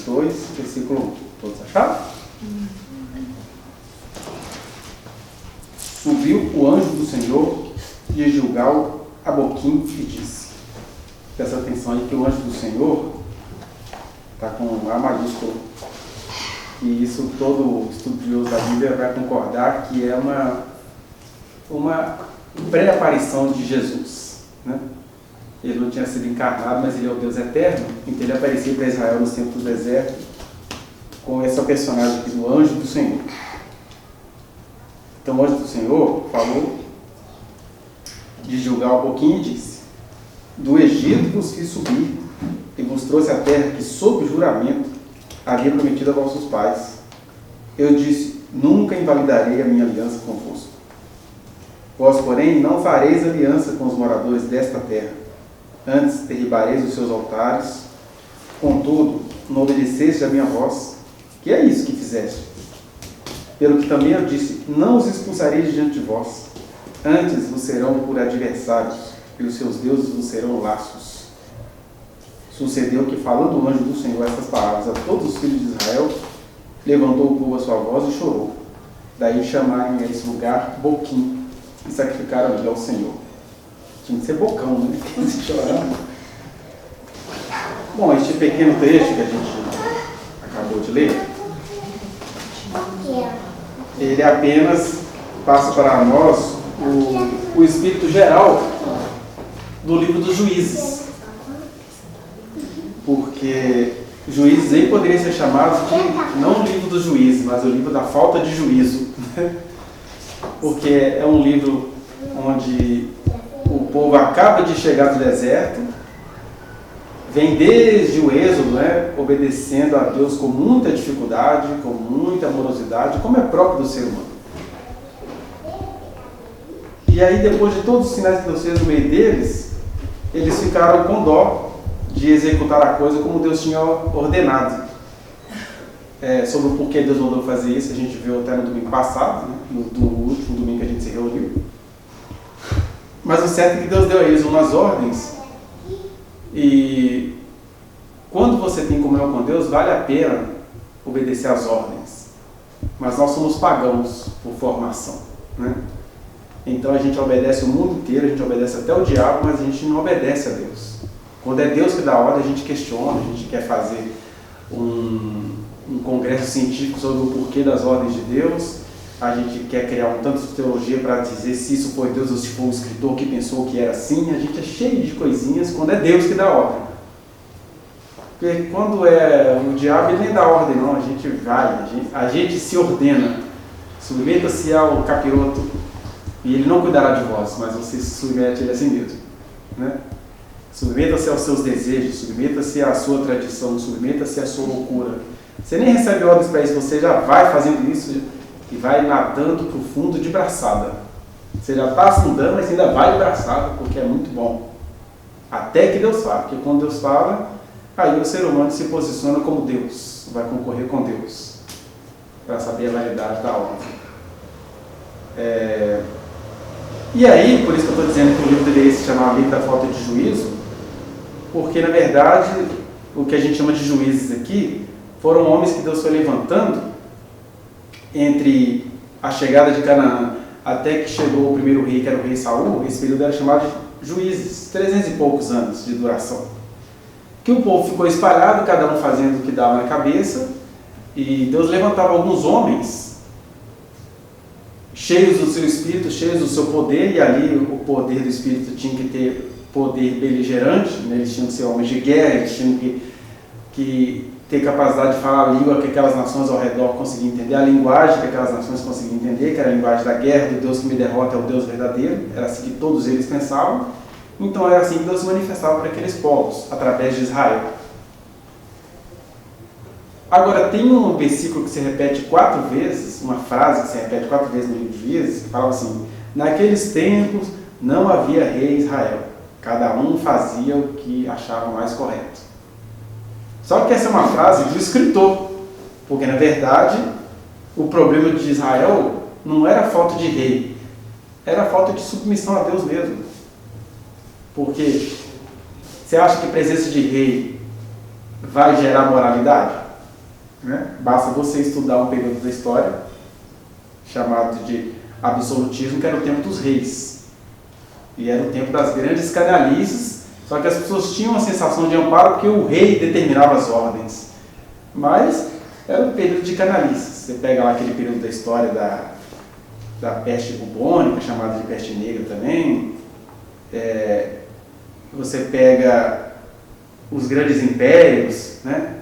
2, versículo 1. Todos acharam? Subiu o anjo do Senhor de Gilgal a Boquim e disse. Presta atenção aí que o anjo do Senhor está com A maiúsculo. E isso todo estudioso da Bíblia vai concordar que é uma pré-aparição de Jesus, né? Ele não tinha sido encarnado, mas ele é o Deus eterno, então ele apareceu para Israel nos tempos do deserto com essa personagem aqui do anjo do Senhor. Então o anjo do Senhor falou de Gilgal um pouquinho e disse: do Egito vos fiz subir e vos trouxe a terra que sob juramento havia prometido a vossos pais. Eu disse: nunca invalidarei a minha aliança convosco. Vós, porém, não fareis aliança com os moradores desta terra, antes derribareis os seus altares. Contudo, não obedeceste a minha voz, que é isso que fizeste. Pelo que também eu disse: não os expulsarei diante de vós, antes vos serão por adversários, e os seus deuses vos serão laços. Sucedeu que, falando o anjo do Senhor estas palavras a todos os filhos de Israel, levantou o povo a sua voz e chorou. Daí chamaram a esse lugar Boquim, e sacrificaram ali ao Senhor. Tinha que ser bocão, né? Chorando. Bom, este pequeno trecho que a gente acabou de ler, ele apenas passa para nós o espírito geral do livro dos Juízes. Porque Juízes aí poderia ser chamado de, não o livro dos juízes, mas o livro da falta de juízo. Porque é um livro onde o povo acaba de chegar do deserto, vem desde o Êxodo, né, obedecendo a Deus com muita dificuldade, com muita amorosidade, como é próprio do ser humano. E aí, depois de todos os sinais que Deus fez no meio deles, eles ficaram com dó de executar a coisa como Deus tinha ordenado. Sobre o porquê Deus mandou fazer isso, a gente viu até no domingo passado, né? no último domingo que a gente se reuniu. Mas o certo é que Deus deu a eles umas ordens, e quando você tem comunhão com Deus, vale a pena obedecer às ordens. Mas nós somos pagãos por formação, né? Então a gente obedece o mundo inteiro, a gente obedece até o diabo, mas a gente não obedece a Deus. Quando é Deus que dá ordem, a gente questiona, a gente quer fazer um congresso científico sobre o porquê das ordens de Deus, a gente quer criar um tanto de teologia para dizer se isso foi Deus ou se foi um escritor que pensou que era assim. A gente é cheio de coisinhas quando é Deus que dá ordem. Porque quando é o diabo, ele nem dá ordem não, a gente vai, a gente se ordena. Submeta-se ao capiroto e ele não cuidará de vós, mas você se submete a ele assim mesmo, né? Submeta-se aos seus desejos, submeta-se à sua tradição, submeta-se à sua loucura. Você nem recebe ordens para isso, você já vai fazendo isso e vai nadando para o fundo de braçada. Você já está afundando, mas ainda vai de braçada, porque é muito bom. Até que Deus fala, porque quando Deus fala, aí o ser humano se posiciona como Deus, vai concorrer com Deus, para saber a validade da ordem. E aí, por isso que eu estou dizendo que o livro deveria se chamar Livro da Falta de Juízo, porque, na verdade, o que a gente chama de juízes aqui foram homens que Deus foi levantando entre a chegada de Canaã até que chegou o primeiro rei, que era o rei Saul. Esse período era chamado de juízes, 300 e poucos anos de duração. Que o povo ficou espalhado, cada um fazendo o que dava na cabeça, e Deus levantava alguns homens cheios do seu espírito, cheios do seu poder, e ali o poder do espírito tinha que ter poder beligerante, né? Eles tinham que ser homens de guerra, eles tinham que ter capacidade de falar a língua que aquelas nações ao redor conseguiam entender, a linguagem que aquelas nações conseguiam entender, que era a linguagem da guerra, do Deus que me derrota é o Deus verdadeiro. Era assim que todos eles pensavam. Então era assim que Deus se manifestava para aqueles povos, através de Israel. Agora, tem um versículo que se repete 4 vezes, uma frase que se repete 4 vezes no livro de Juízes, que fala assim: naqueles tempos não havia rei em Israel, cada um fazia o que achava mais correto. Só que essa é uma frase do escritor, porque na verdade o problema de Israel não era falta de rei, era falta de submissão a Deus mesmo. Porque você acha que presença de rei vai gerar moralidade? né? Basta você estudar um período da história chamado de absolutismo, que era o tempo dos reis. E era o tempo das grandes canalices, só que as pessoas tinham a sensação de amparo porque o rei determinava as ordens. Mas era um período de canalices. Você pega lá aquele período da história da peste bubônica, chamada de peste negra também. Você pega os grandes impérios, né?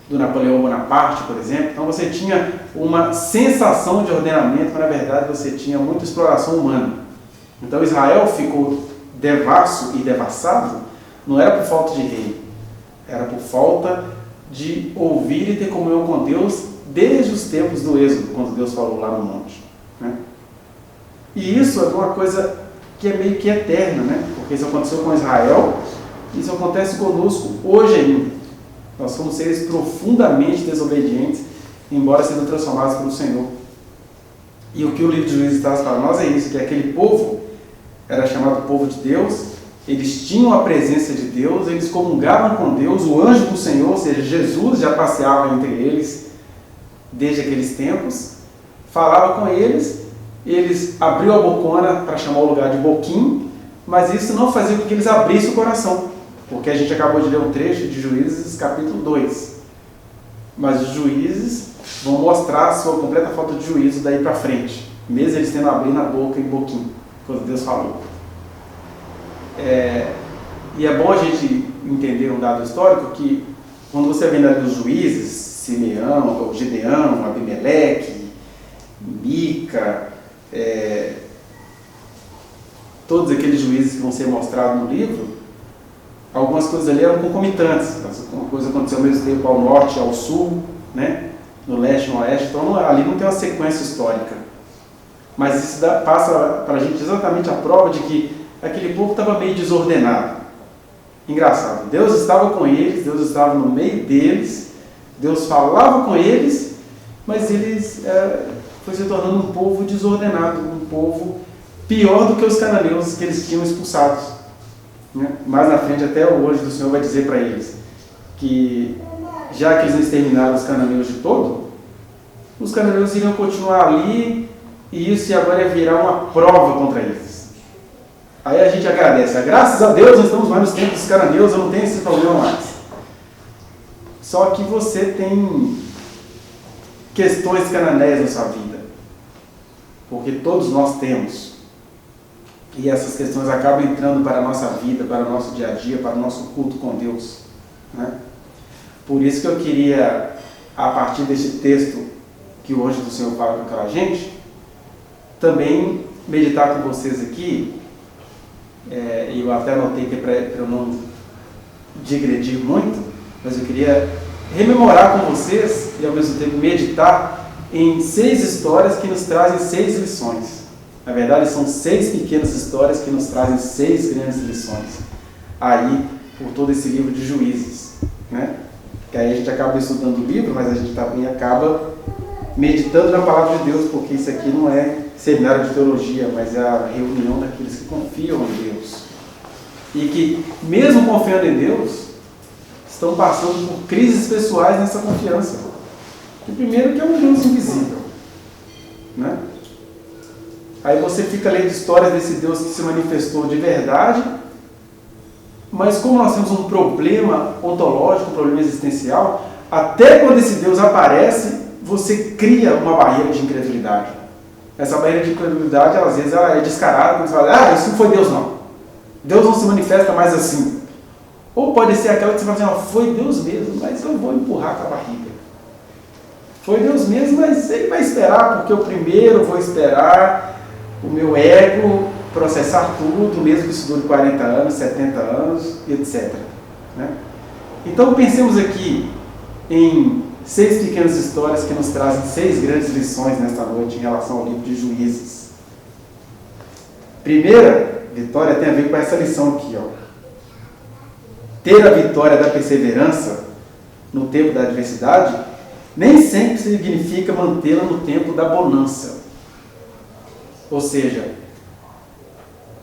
Do Napoleão Bonaparte, por exemplo. Então você tinha uma sensação de ordenamento, mas na verdade você tinha muita exploração humana. Então Israel ficou devasso e devassado, não era por falta de rei, era por falta de ouvir e ter comunhão com Deus desde os tempos do Êxodo, quando Deus falou lá no monte, né? E isso é uma coisa que é meio que eterna, né? Porque isso aconteceu com Israel, isso acontece conosco hoje ainda. Nós somos seres profundamente desobedientes, embora sendo transformados pelo Senhor. E o que o livro de Juízes traz para nós é isso, que aquele povo era chamado povo de Deus, eles tinham a presença de Deus, eles comungavam com Deus, o anjo do Senhor, ou seja, Jesus já passeava entre eles desde aqueles tempos, falava com eles, eles abriam a bocona para chamar o lugar de boquim, mas isso não fazia com que eles abrissem o coração, porque a gente acabou de ler um trecho de Juízes, capítulo 2. Mas os juízes vão mostrar a sua completa falta de juízo daí para frente, mesmo eles tendo abrido a boca em boquim, quando Deus falou. E é bom a gente entender um dado histórico que, quando você vê na dos juízes, Simeão, ou Gideão, Abimeleque, Mica, todos aqueles juízes que vão ser mostrados no livro, algumas coisas ali eram concomitantes. Uma coisa aconteceu ao mesmo tempo ao norte e ao sul, né? No leste e no oeste, então ali não tem uma sequência histórica. Mas isso passa para a gente exatamente a prova de que aquele povo estava meio desordenado. Engraçado, Deus estava com eles, Deus estava no meio deles, Deus falava com eles, mas eles foi se tornando um povo desordenado, um povo pior do que os cananeus que eles tinham expulsados. Mais na frente, até hoje, o Senhor vai dizer para eles que, já que eles exterminaram os cananeus de todo, os cananeus iriam continuar ali, e isso agora ia virar uma prova contra eles. Aí a gente agradece, graças a Deus nós estamos mais nos tempos dos cananeus, eu não tenho esse problema mais. Só que você tem questões cananeias na sua vida, porque todos nós temos. E essas questões acabam entrando para a nossa vida, para o nosso dia a dia, para o nosso culto com Deus, né? Por isso que eu queria, a partir deste texto que hoje o Senhor fala com aquela gente, também meditar com vocês aqui, e eu até anotei que é para eu não digredir muito, mas eu queria rememorar com vocês e ao mesmo tempo meditar em 6 histórias que nos trazem 6 lições. Na verdade, são 6 pequenas histórias que nos trazem 6 grandes lições aí por todo esse livro de Juízes, né? Que aí a gente acaba estudando o livro, mas a gente também acaba meditando na palavra de Deus, porque isso aqui não é seminário de teologia, mas é a reunião daqueles que confiam em Deus e que, mesmo confiando em Deus, estão passando por crises pessoais nessa confiança. O primeiro que é um Deus invisível, né? Aí você fica lendo histórias desse Deus que se manifestou de verdade, mas como nós temos um problema ontológico, um problema existencial, até quando esse Deus aparece, você cria uma barreira de incredulidade. Essa barreira de incredulidade, às vezes, ela é descarada, quando você fala, isso não foi Deus não. Deus não se manifesta mais assim. Ou pode ser aquela que você fala assim, foi Deus mesmo, mas eu vou empurrar com a barriga. Foi Deus mesmo, mas ele vai esperar, porque eu primeiro vou esperar o meu ego processar tudo, mesmo que isso dure 40 anos, 70 anos, etc. Né? Então pensemos aqui em 6 pequenas histórias que nos trazem 6 grandes lições nesta noite em relação ao livro de Juízes. Primeira vitória tem a ver com essa lição aqui, ó. Ter a vitória da perseverança no tempo da adversidade nem sempre significa mantê-la no tempo da bonança. Ou seja,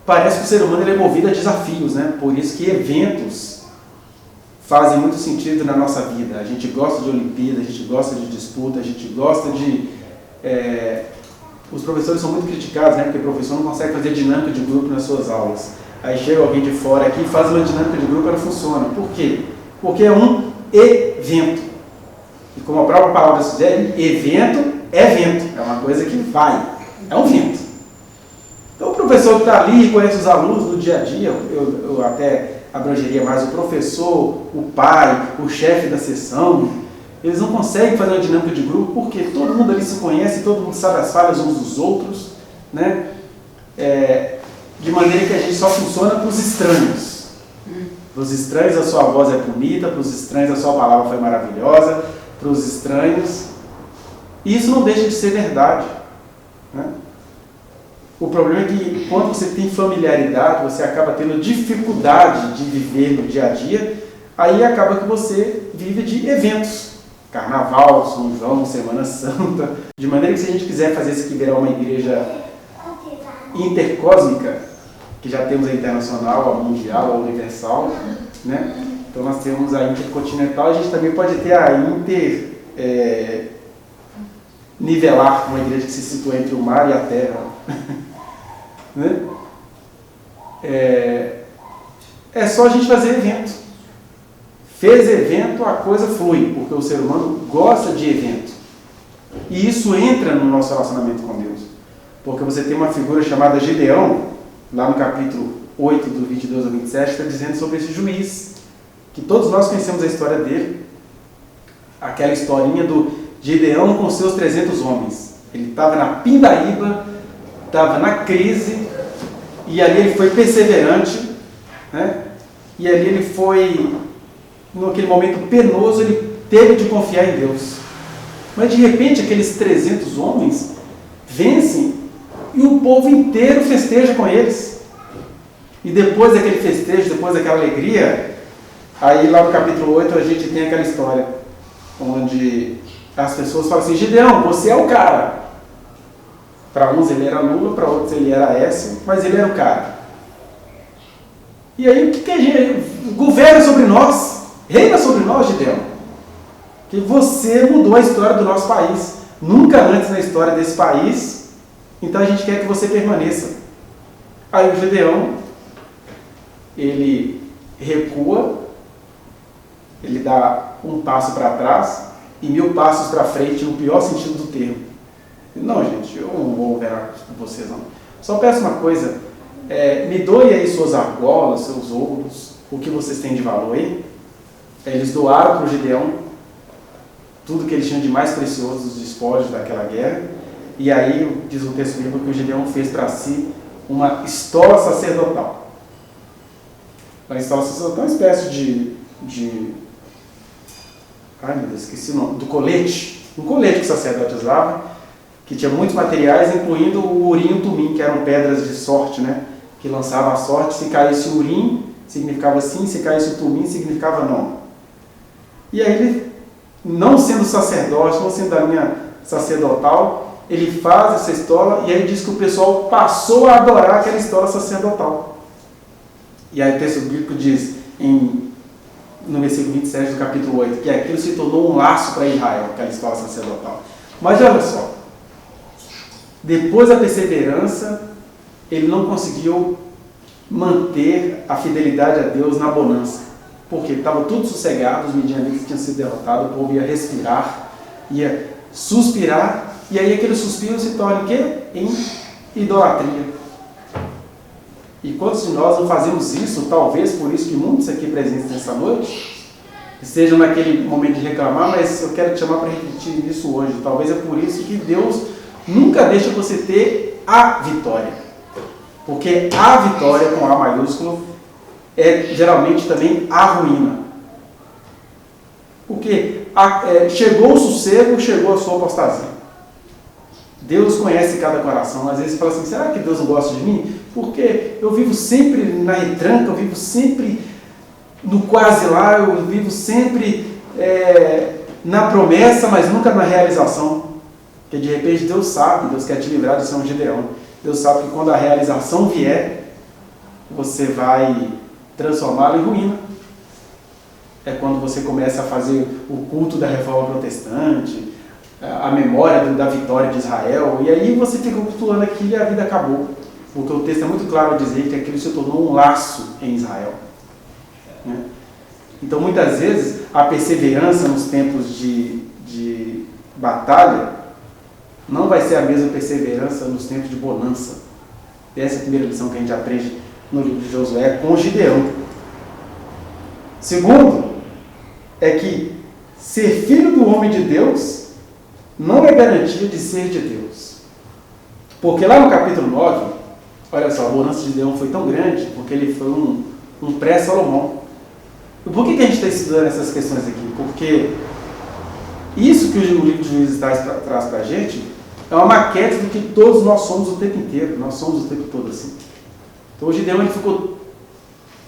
parece que o ser humano ele é movido a desafios, né? Por isso que eventos fazem muito sentido na nossa vida. A gente gosta de Olimpíada, a gente gosta de disputa, a gente gosta de... Os professores são muito criticados, né? Porque o professor não consegue fazer dinâmica de grupo nas suas aulas. Aí chega alguém de fora aqui e faz uma dinâmica de grupo e ela funciona. Por quê? Porque é um evento. E como a própria palavra sugere, evento é vento. É uma coisa que vai. É um vento. Então o professor que está ali, conhece os alunos no dia a dia, eu até abrangeria mais o professor, o pai, o chefe da sessão, eles não conseguem fazer uma dinâmica de grupo porque todo mundo ali se conhece, todo mundo sabe as falhas uns dos outros, né? De maneira que a gente só funciona para os estranhos. Para os estranhos a sua voz é bonita, para os estranhos a sua palavra foi maravilhosa, para os estranhos... E isso não deixa de ser verdade, né? O problema é que quando você tem familiaridade, você acaba tendo dificuldade de viver no dia a dia, aí acaba que você vive de eventos. Carnaval, São João, Semana Santa. De maneira que se a gente quiser fazer isso aqui virar uma igreja intercósmica, que já temos a internacional, a mundial, a universal, né? Então nós temos a intercontinental, a gente também pode ter a nivelar, uma igreja que se situa entre o mar e a terra. Né? É só a gente fazer evento. Fez evento, a coisa flui, porque o ser humano gosta de evento. E isso entra no nosso relacionamento com Deus. Porque você tem uma figura chamada Gideão, lá no capítulo 8, do 22 ao 27, está dizendo sobre esse juiz, que todos nós conhecemos a história dele. Aquela historinha do Gideão com seus 300 homens. Ele estava na pindaíba, estava na crise, e ali ele foi perseverante, né? E ali ele foi, naquele momento penoso, ele teve de confiar em Deus. Mas de repente aqueles 300 homens vencem e o povo inteiro festeja com eles. E depois daquele festejo, depois daquela alegria, aí lá no capítulo 8 a gente tem aquela história onde as pessoas falam assim: Gideão, você é o cara. Para uns ele era Lula, para outros ele era Écio, mas ele era o cara. E aí o que a gente... Governa sobre nós, reina sobre nós, Gideão. Que você mudou a história do nosso país. Nunca antes na história desse país. Então a gente quer que você permaneça. Aí o Gideão, ele recua, ele dá um passo para trás e 1000 passos para frente, no pior sentido do termo. Não, gente, eu não vou governar com vocês, não. Só peço uma coisa, me doe aí suas argolas, seus ouros, o que vocês têm de valor aí. Eles doaram para o Gideão tudo que eles tinham de mais precioso dos espólios daquela guerra. E aí, diz o texto bíblico, que o Gideão fez para si uma estola sacerdotal. A estola sacerdotal é uma espécie de... Ai, meu Deus, esqueci o nome. Do colete. Um colete que o sacerdote usava, que tinha muitos materiais, incluindo o urim e o tumim, que eram pedras de sorte, né? Que lançavam a sorte. Se caísse o urim, significava sim. Se caísse o tumim, significava não. E aí ele, não sendo sacerdote, não sendo da linha sacerdotal, ele faz essa estola e aí diz que o pessoal passou a adorar aquela estola sacerdotal. E aí o texto bíblico diz, no versículo 27 do capítulo 8, que aquilo se tornou um laço para Israel, aquela estola sacerdotal. Mas olha só, depois da perseverança, ele não conseguiu manter a fidelidade a Deus na bonança. Porque estava tudo sossegado, os midianitas tinham sido derrotados, o povo ia respirar, ia suspirar, e aí aquele suspiro se torna o quê? Em idolatria. E quantos de nós não fazemos isso, talvez por isso que muitos aqui presentes nessa noite estejam naquele momento de reclamar, mas eu quero te chamar para refletir nisso hoje. Talvez é por isso que Deus nunca deixa você ter a vitória. Porque a vitória, com A maiúsculo, é geralmente também a ruína. Porque chegou o sossego, chegou a sua apostasia. Deus conhece cada coração. Às vezes você fala assim, será que Deus não gosta de mim? Porque eu vivo sempre na retranca, eu vivo sempre no quase lá, eu vivo sempre na promessa, mas nunca na realização. Porque de repente Deus sabe, Deus quer te livrar de ser um Gideão. Deus sabe que quando a realização vier, você vai transformá-lo em ruína. é quando você começa a fazer o culto da reforma protestante, a memória da vitória de Israel, e aí você fica cultuando aquilo e a vida acabou. Porque o texto é muito claro a dizer que aquilo se tornou um laço em Israel. Né? Então, muitas vezes, a perseverança nos tempos de batalha não vai ser a mesma perseverança nos tempos de bonança. Essa é a primeira lição que a gente aprende no livro de Josué com Gideão. Segundo, é que ser filho do homem de Deus não é garantia de ser de Deus. Porque lá no capítulo 9, olha só, a bonança de Gideão foi tão grande porque ele foi um pré-Salomão. E por que a gente está estudando essas questões aqui? Porque isso que o livro de Juízes traz para a gente é uma maquete do que todos nós somos o tempo inteiro. Nós somos o tempo todo assim. Então o Gideão ele ficou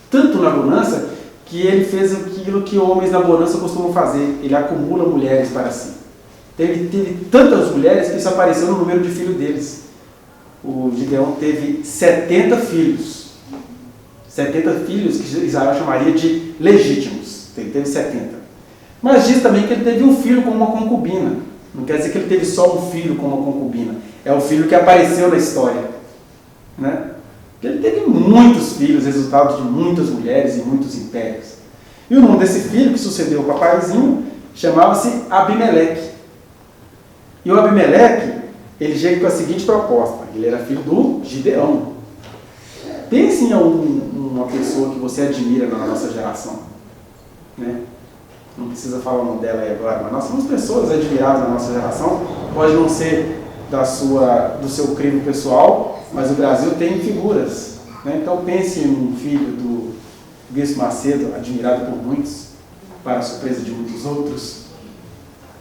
tanto na bonança que ele fez aquilo que homens na bonança costumam fazer. Ele acumula mulheres para si. Teve tantas mulheres que isso apareceu no número de filhos deles. O Gideão teve 70 filhos. 70 filhos que Israel chamaria de legítimos. Ele teve 70. Mas diz também que ele teve um filho com uma concubina. Não quer dizer que ele teve só um filho com uma concubina. É o filho que apareceu na história. Né? Ele teve muitos filhos, resultado de muitas mulheres e muitos impérios. E o nome desse filho, que sucedeu o papaizinho, chamava-se Abimeleque. E o Abimeleque, ele chega com a seguinte proposta. Ele era filho do Gideão. Pense em uma pessoa que você admira na nossa geração. Né? Não precisa falar o nome dela aí agora, mas nós somos pessoas admiradas na nossa geração. Pode não ser do seu crime pessoal, mas o Brasil tem figuras. Né? Então pense em um filho do Bispo Macedo, admirado por muitos, para a surpresa de muitos outros.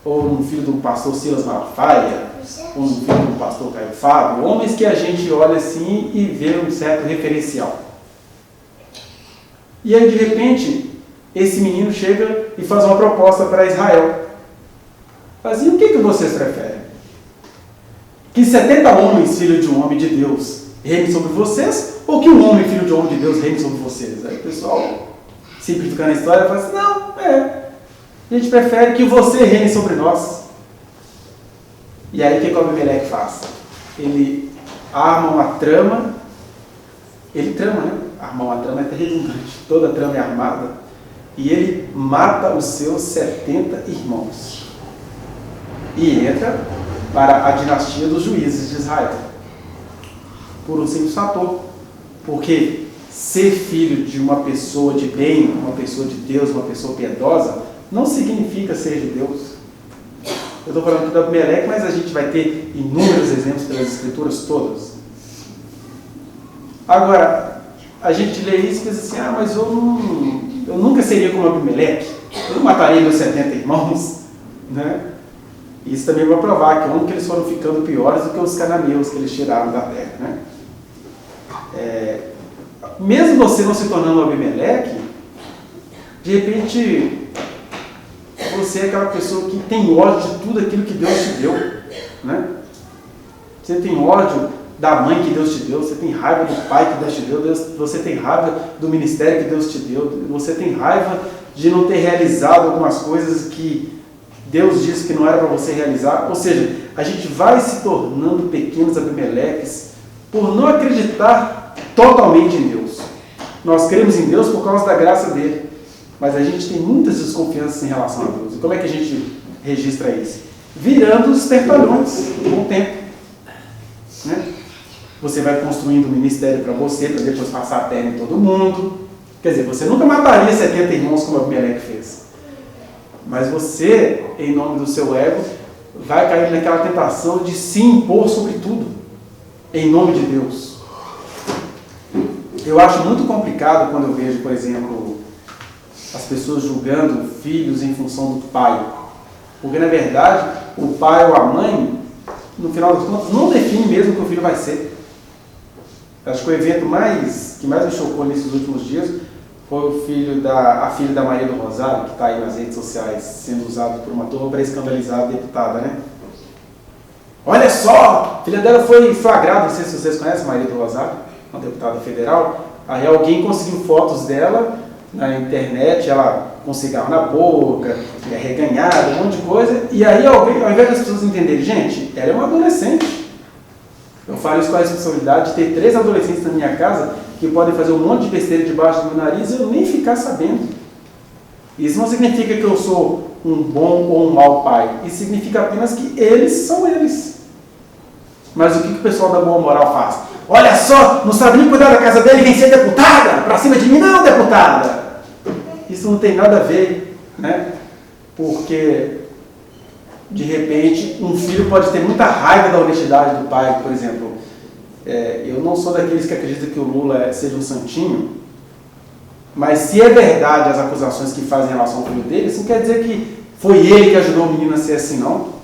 Ou um filho do pastor Silas Malafaia, ou um filho do pastor Caio Fábio. Homens que a gente olha assim e vê um certo referencial. E aí, de repente, esse menino chega e faz uma proposta para Israel. Mas e o que vocês preferem? Que 70 homens, filho de um homem de Deus, reinem sobre vocês? Ou que um homem, filho de um homem de Deus, reine sobre vocês? Aí o pessoal, simplificando a história, fala assim, não, a gente prefere que você reine sobre nós. E aí o que o Abimeleque faz? Ele arma uma trama, Armar uma trama é redundante, toda trama é armada, e ele mata os seus 70 irmãos. E entra para a dinastia dos juízes de Israel. Por um simples fator. Porque ser filho de uma pessoa de bem, uma pessoa de Deus, uma pessoa piedosa, não significa ser de Deus. Eu estou falando aqui do Abimeleque, mas a gente vai ter inúmeros exemplos pelas escrituras todas. Agora, a gente lê isso e pensa assim, mas eu nunca seria como Abimeleque, eu não mataria meus 70 irmãos. Né? Isso também vai provar que eles foram ficando piores do que os cananeus que eles tiraram da terra. Né? Mesmo você não se tornando Abimeleque, de repente você é aquela pessoa que tem ódio de tudo aquilo que Deus te deu. Né? Você tem ódio da mãe que Deus te deu, você tem raiva do pai que Deus te deu, você tem raiva do ministério que Deus te deu, você tem raiva de não ter realizado algumas coisas que Deus disse que não era para você realizar. Ou seja, a gente vai se tornando pequenos Abimeleques por não acreditar totalmente em Deus. Nós cremos em Deus por causa da graça dele, mas a gente tem muitas desconfianças em relação a Deus. E como é que a gente registra isso? Virando os espertalhões com o tempo. Né? Você vai construindo um ministério para você, para depois passar a perna em todo mundo. Quer dizer, você nunca mataria 70 irmãos como Abimeleque fez. Mas você, em nome do seu ego, vai cair naquela tentação de se impor sobre tudo, em nome de Deus. Eu acho muito complicado quando eu vejo, por exemplo, as pessoas julgando filhos em função do pai. Porque, na verdade, o pai ou a mãe, no final das contas, não define mesmo o que o filho vai ser. Acho que o evento que mais me chocou nesses últimos dias foi a filha da Maria do Rosário, que está aí nas redes sociais, sendo usado por uma turma para escandalizar a deputada, né? Olha só! A filha dela foi flagrada, não sei se vocês conhecem a Maria do Rosário, uma deputada federal. Aí alguém conseguiu fotos dela na internet, ela com cigarro na boca, reganhada, um monte de coisa. E aí, ao invés das pessoas entenderem, gente, ela é uma adolescente. Eu falo isso com a responsabilidade de ter 3 adolescentes na minha casa que podem fazer um monte de besteira debaixo do meu nariz e eu nem ficar sabendo. Isso não significa que eu sou um bom ou um mau pai. Isso significa apenas que eles são eles. Mas o que o pessoal da boa moral faz? Olha só, não sabe nem cuidar da casa dele e vem ser deputada! Pra cima de mim, não, deputada! Isso não tem nada a ver, né? Porque, de repente, um filho pode ter muita raiva da honestidade do pai, por exemplo. Eu não sou daqueles que acreditam que o Lula seja um santinho, mas se é verdade as acusações que fazem em relação ao filho dele, isso não quer dizer que foi ele que ajudou o menino a ser assim, não.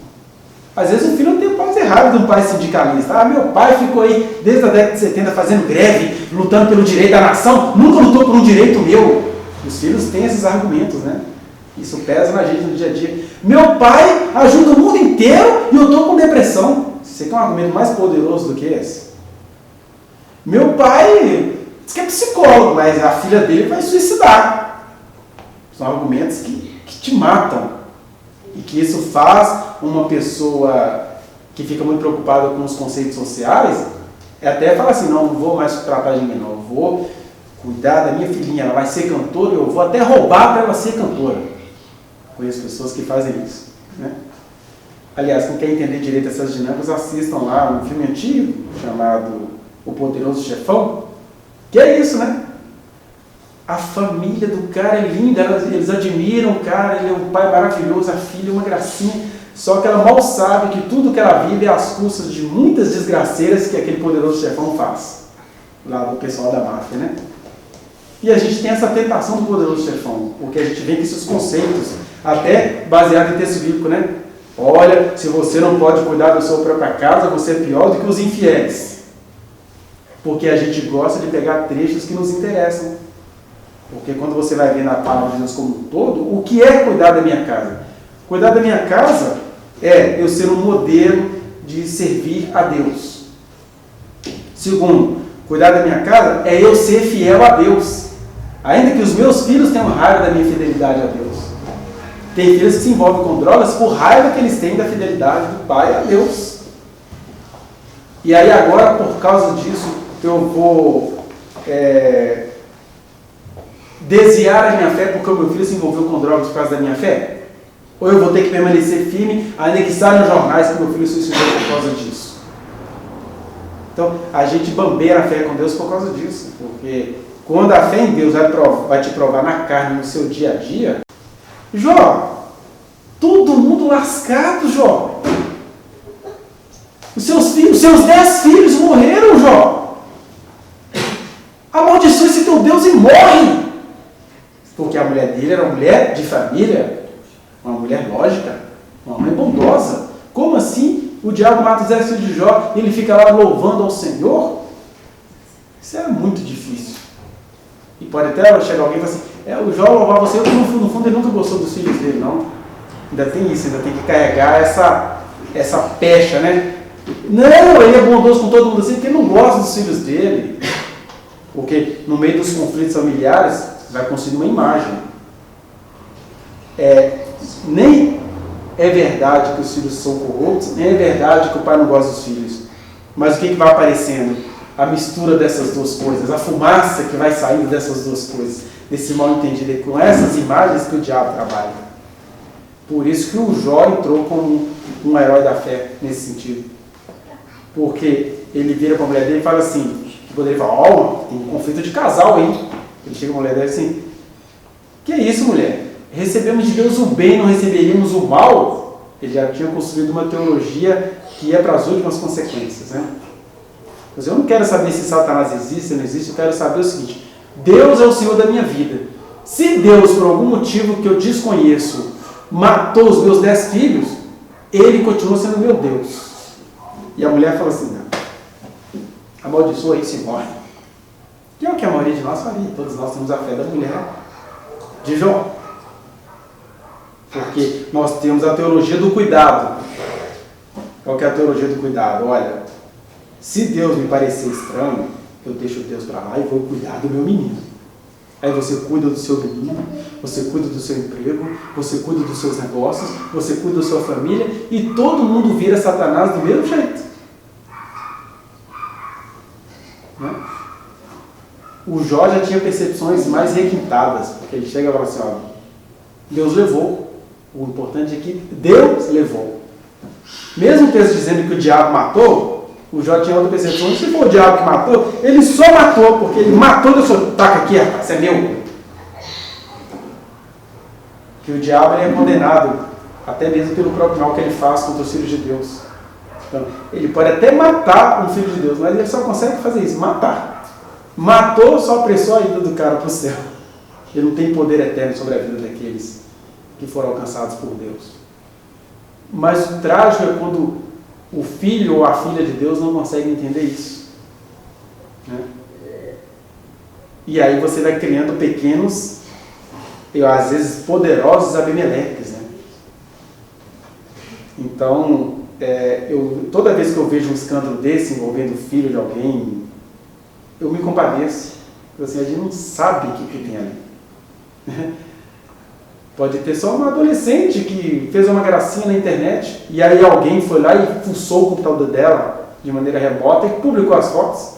Às vezes o filho não pode ter raiva de um pai sindicalista. Meu pai ficou aí desde a década de 70 fazendo greve, lutando pelo direito da nação, nunca lutou por um direito meu. Os filhos têm esses argumentos, né? Isso pesa na gente no dia a dia. Meu pai ajuda o mundo inteiro e eu estou com depressão. Você quer um argumento mais poderoso do que esse? Meu pai diz que é psicólogo, mas a filha dele vai suicidar. São argumentos que te matam. E que isso faz uma pessoa que fica muito preocupada com os conceitos sociais, até fala assim, não vou mais tratar de mim, não, eu vou cuidar da minha filhinha, ela vai ser cantora, eu vou até roubar para ela ser cantora. Conheço pessoas que fazem isso, né? Aliás, quem quer entender direito essas dinâmicas, assistam lá um filme antigo chamado O Poderoso Chefão, que é isso, né? A família do cara é linda, eles admiram o cara, ele é um pai maravilhoso, a filha é uma gracinha, só que ela mal sabe que tudo que ela vive é às custas de muitas desgraceiras que aquele poderoso chefão faz, lá do pessoal da máfia, né? E a gente tem essa tentação do poderoso chefão, porque a gente vê que esses conceitos, até baseado em texto bíblico, né? Olha, se você não pode cuidar da sua própria casa, você é pior do que os infiéis. Porque a gente gosta de pegar trechos que nos interessam. Porque quando você vai ver na palavra de Deus como um todo, o que é cuidar da minha casa? Cuidar da minha casa é eu ser um modelo de servir a Deus. Segundo, cuidar da minha casa é eu ser fiel a Deus. Ainda que os meus filhos tenham raiva da minha fidelidade a Deus. Tem filhos que se envolvem com drogas por raiva que eles têm da fidelidade do pai a Deus. E aí agora, por causa disso, eu vou desviar a minha fé porque o meu filho se envolveu com drogas por causa da minha fé? Ou eu vou ter que permanecer firme, ainda que saia nos jornais que meu filho se suicidou por causa disso? Então, a gente bambeia a fé com Deus por causa disso. Porque quando a fé em Deus vai te provar na carne, no seu dia a dia, Jó, todo mundo lascado, Jó. Os seus 10 filhos morreram, Jó. Amaldiçoa esse teu Deus e morre. Porque a mulher dele era uma mulher de família, uma mulher lógica, uma mãe bondosa. Como assim o diabo mata os 10 filhos de Jó e ele fica lá louvando ao Senhor? Isso é muito difícil. E pode até chegar alguém e falar assim, o Jó louvar você, no fundo ele nunca gostou dos filhos dele, não. Ainda tem isso, ainda tem que carregar essa pecha, né? Não, ele é bondoso com todo mundo assim, porque ele não gosta dos filhos dele. Porque no meio dos conflitos familiares, vai construir uma imagem. Nem é verdade que os filhos são corruptos, nem é verdade que o pai não gosta dos filhos. Mas o que vai aparecendo? A mistura dessas duas coisas, a fumaça que vai saindo dessas duas coisas, desse mal entendido, e com essas imagens que o diabo trabalha. Por isso que o Jó entrou como um herói da fé nesse sentido. Porque ele vira para a mulher dele e fala assim, que poderia falar, tem um conflito de casal, hein? Ele chega para a mulher dele assim, que é isso, mulher? Recebemos de Deus o bem, não receberíamos o mal? Ele já tinha construído uma teologia que ia para as últimas consequências, né? Mas eu não quero saber se Satanás existe ou não existe, eu quero saber o seguinte, Deus é o Senhor da minha vida. Se Deus, por algum motivo que eu desconheço, matou os meus 10 filhos, ele continua sendo meu Deus. E a mulher fala assim, não, amaldiçoa aí se morre. Que é o que a maioria de nós faria, todos nós temos a fé da mulher de Jó. Porque nós temos a teologia do cuidado. Qual que é a teologia do cuidado? Olha, se Deus me parecer estranho, eu deixo Deus para lá e vou cuidar do meu menino. Aí você cuida do seu menino, você cuida do seu emprego, você cuida dos seus negócios, você cuida da sua família e todo mundo vira Satanás do mesmo jeito. Né? O Jó já tinha percepções mais requintadas, porque ele chega e fala assim, ó, Deus levou. O importante é que Deus levou. Mesmo o texto dizendo que o diabo matou, o Jó tinha outra percepção. Se for o diabo que matou, ele só matou, porque ele matou, Deus falou, taca aqui, rapaz, isso é meu. Que o diabo ele é condenado, até mesmo pelo próprio mal que ele faz contra os filhos de Deus. Então, ele pode até matar um filho de Deus, mas ele só consegue fazer isso, matar. Matou, só apressou a ida do cara para o céu. Ele não tem poder eterno sobre a vida daqueles que foram alcançados por Deus. Mas o trágico é quando o filho ou a filha de Deus não consegue entender isso. Né? E aí você vai criando pequenos, e às vezes poderosos Abimeleques. Né? Então, toda vez que eu vejo um escândalo desse envolvendo o filho de alguém, eu me compadeço. Assim, a gente não sabe o que tem ali. Pode ter só uma adolescente que fez uma gracinha na internet e aí alguém foi lá e fuçou o computador dela de maneira remota e publicou as fotos.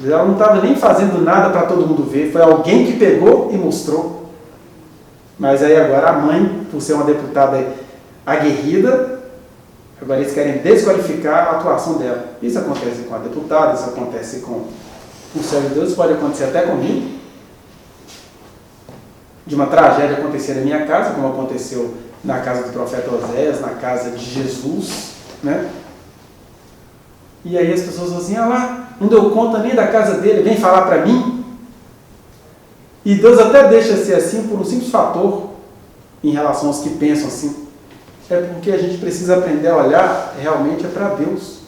Ela não estava nem fazendo nada para todo mundo ver, foi alguém que pegou e mostrou. Mas aí agora a mãe, por ser uma deputada aguerrida, agora eles querem desqualificar a atuação dela. Isso acontece com a deputada, isso acontece com o servo de Deus, isso pode acontecer até comigo. De uma tragédia acontecer na minha casa, como aconteceu na casa do profeta Oséias, na casa de Jesus, né? E aí as pessoas falam assim, lá, não deu conta nem da casa dele, vem falar para mim. E Deus até deixa ser assim por um simples fator em relação aos que pensam assim. É porque a gente precisa aprender a olhar realmente para Deus.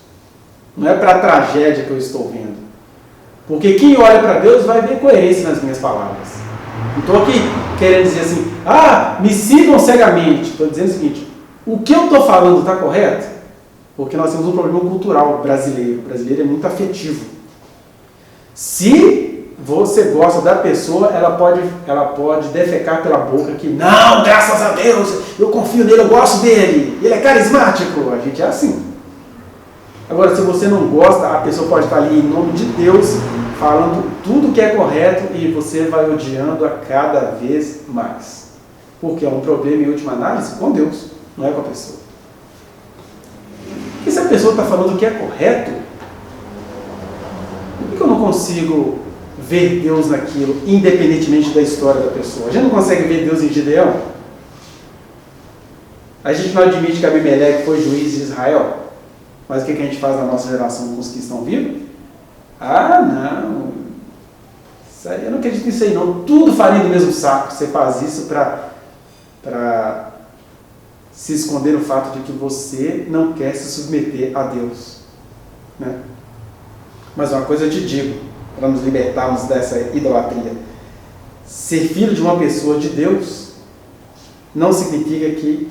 Não é para a tragédia que eu estou vendo. Porque quem olha para Deus vai ver coerência nas minhas palavras. Não estou aqui querendo dizer assim, me sigam cegamente. Estou dizendo o seguinte, o que eu estou falando está correto? Porque nós temos um problema cultural brasileiro. O brasileiro é muito afetivo. Se você gosta da pessoa, ela pode defecar pela boca que, não, graças a Deus, eu confio nele, eu gosto dele, ele é carismático. A gente é assim. Agora, se você não gosta, a pessoa pode estar ali em nome de Deus, falando tudo que é correto e você vai odiando a cada vez mais. Porque é um problema, em última análise, com Deus, não é com a pessoa. E se a pessoa está falando o que é correto, por que eu não consigo ver Deus naquilo, independentemente da história da pessoa? A gente não consegue ver Deus em Gideão? A gente não admite que Abimeleque foi juiz de Israel? Mas o que a gente faz na nossa geração com os que estão vivos? Não. Isso aí, eu não acredito nisso aí não. Tudo farinha do mesmo saco. Você faz isso para se esconder no fato de que você não quer se submeter a Deus. Né? Mas uma coisa eu te digo, para nos libertarmos dessa idolatria. Ser filho de uma pessoa de Deus não significa que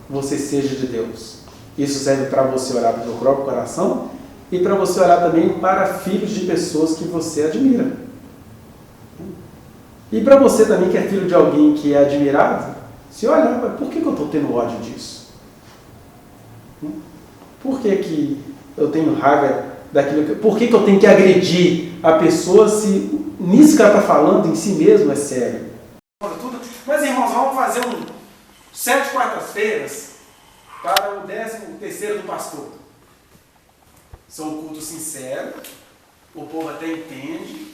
você seja de Deus. Isso serve para você orar para o seu próprio coração e para você orar também para filhos de pessoas que você admira. E para você também que é filho de alguém que é admirado, se olha, por que eu estou tendo ódio disso? Por que eu tenho raiva daquilo que... Por que eu tenho que agredir a pessoa se nisso que ela está falando em si mesmo é sério? Mas irmãos, vamos fazer 7 quartas-feiras para o 13º do pastor. São um culto sincero, o povo até entende,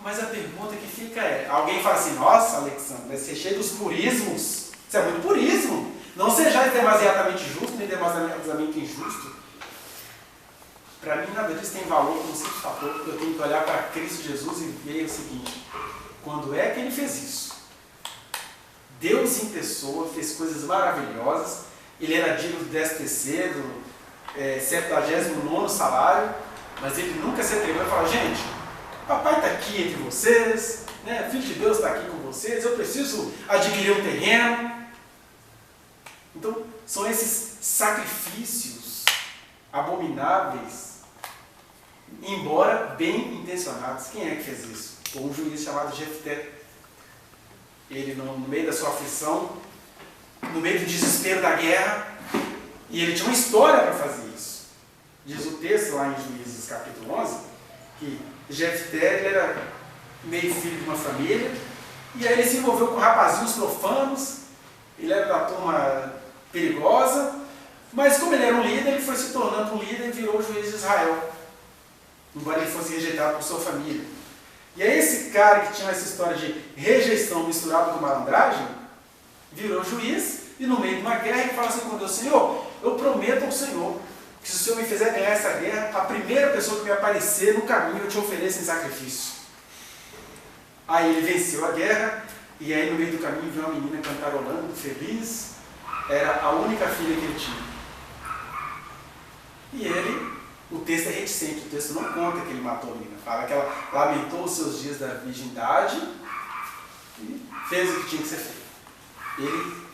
mas a pergunta que fica é, alguém fala assim, nossa, Alexandre, vai ser cheio dos purismos, isso é muito purismo, não sejais demasiadamente justo, nem demasiadamente injusto. Para mim, nada disso tem valor como simples fator, eu tenho que olhar para Cristo Jesus e ver o seguinte, quando é que ele fez isso? Deus em pessoa fez coisas maravilhosas, ele era digno do 13º, 79º salário, mas ele nunca se atreveu a falar, gente, papai está aqui entre vocês, né? Filho de Deus está aqui com vocês, eu preciso adquirir um terreno. Então, são esses sacrifícios abomináveis, embora bem intencionados. Quem é que fez isso? por um juiz chamado Jefté. Ele, no meio da sua aflição, no meio do desespero da guerra, e ele tinha uma história para fazer isso. Diz o texto lá em Juízes capítulo 11, que Jefté ele era meio filho de uma família, e aí ele se envolveu com rapazinhos profanos, ele era da turma perigosa, mas como ele era um líder, ele foi se tornando um líder e virou o juiz de Israel, embora ele fosse rejeitado por sua família. E aí esse cara que tinha essa história de rejeição misturada com malandragem, virou juiz, e no meio de uma guerra ele fala assim com Deus: Senhor, eu prometo ao Senhor que se o Senhor me fizer ganhar essa guerra, a primeira pessoa que me aparecer no caminho eu te ofereço em sacrifício. Aí ele venceu a guerra, e aí no meio do caminho viu uma menina cantarolando, feliz, era a única filha que ele tinha. E ele, o texto é reticente, o texto não conta que ele matou a menina, fala que ela lamentou os seus dias da virgindade e fez o que tinha que ser feito.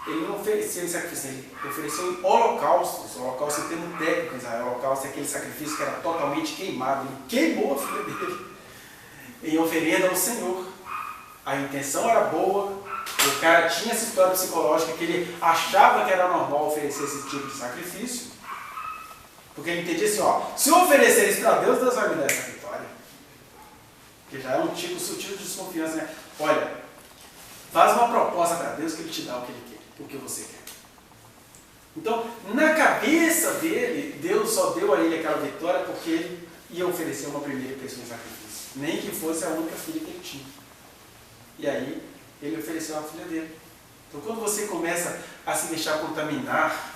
Ele não ofereceu em sacrifício, ele ofereceu em holocaustos. Holocausto é um termo técnico em Israel. Holocausto é aquele sacrifício que era totalmente queimado. Ele queimou a filha dele em oferenda ao Senhor. A intenção era boa, o cara tinha essa história psicológica que ele achava que era normal oferecer esse tipo de sacrifício, porque ele entendia assim, ó, se eu oferecer isso para Deus, Deus vai me dar essa vitória. Que já é um tipo sutil de desconfiança, né? Olha, faz uma proposta para Deus que Ele te dá o que Ele quer, o que você quer. Então, na cabeça dele, Deus só deu a ele aquela vitória porque ele ia oferecer uma primeira pessoa em sacrifício. Nem que fosse a única filha que ele tinha. E aí, ele ofereceu a filha dele. Então, quando você começa a se deixar contaminar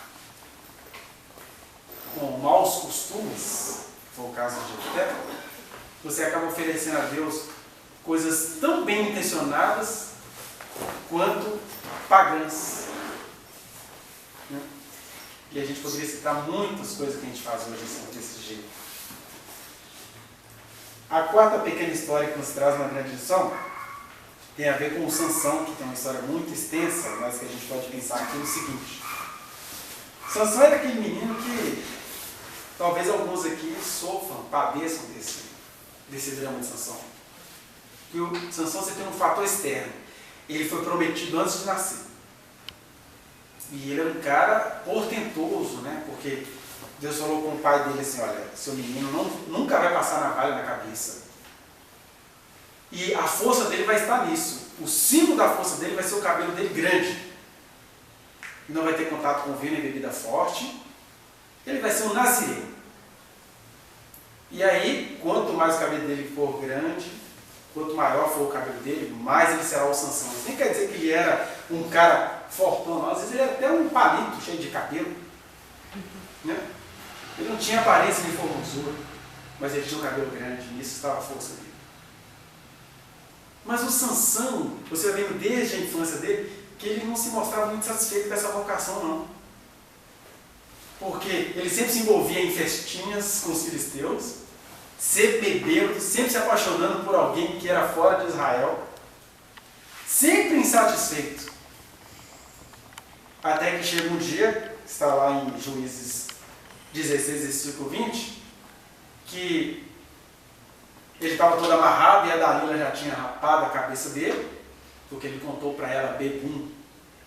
com maus costumes, que foi o caso de Jefté, você acaba oferecendo a Deus coisas tão bem intencionadas quanto pagãs. Né? E a gente poderia citar muitas coisas que a gente faz hoje assim, desse jeito. A quarta pequena história que nos traz uma grande lição tem a ver com o Sansão, que tem uma história muito extensa, mas que a gente pode pensar aqui no seguinte. Sansão era aquele menino que talvez alguns aqui sofram, padeçam desse drama de Sansão. Que o Sansão você tem um fator externo. Ele foi prometido antes de nascer. E ele é um cara portentoso, né? Porque Deus falou com o pai dele assim, olha, seu menino nunca vai passar navalha na cabeça. E a força dele vai estar nisso. O símbolo da força dele vai ser o cabelo dele grande. Não vai ter contato com vinho e bebida forte. Ele vai ser um nazireu. E aí, quanto mais o cabelo dele for grande, quanto maior for o cabelo dele, mais ele será o Sansão. Isso nem quer dizer que ele era um cara fortão, não. Às vezes ele era até um palito cheio de cabelo. Né? Ele não tinha aparência de formosura, mas ele tinha um cabelo grande, e nisso estava a força dele. Mas o Sansão, você vai vendo desde a infância dele, que ele não se mostrava muito satisfeito com essa vocação, não. Porque ele sempre se envolvia em festinhas com os filisteus, sempre bebendo, sempre se apaixonando por alguém que era fora de Israel, sempre insatisfeito. Até que chega um dia, está lá em Juízes 16, versículo 20, que ele estava todo amarrado e a Dalila já tinha rapado a cabeça dele, porque ele contou para ela, Bebum,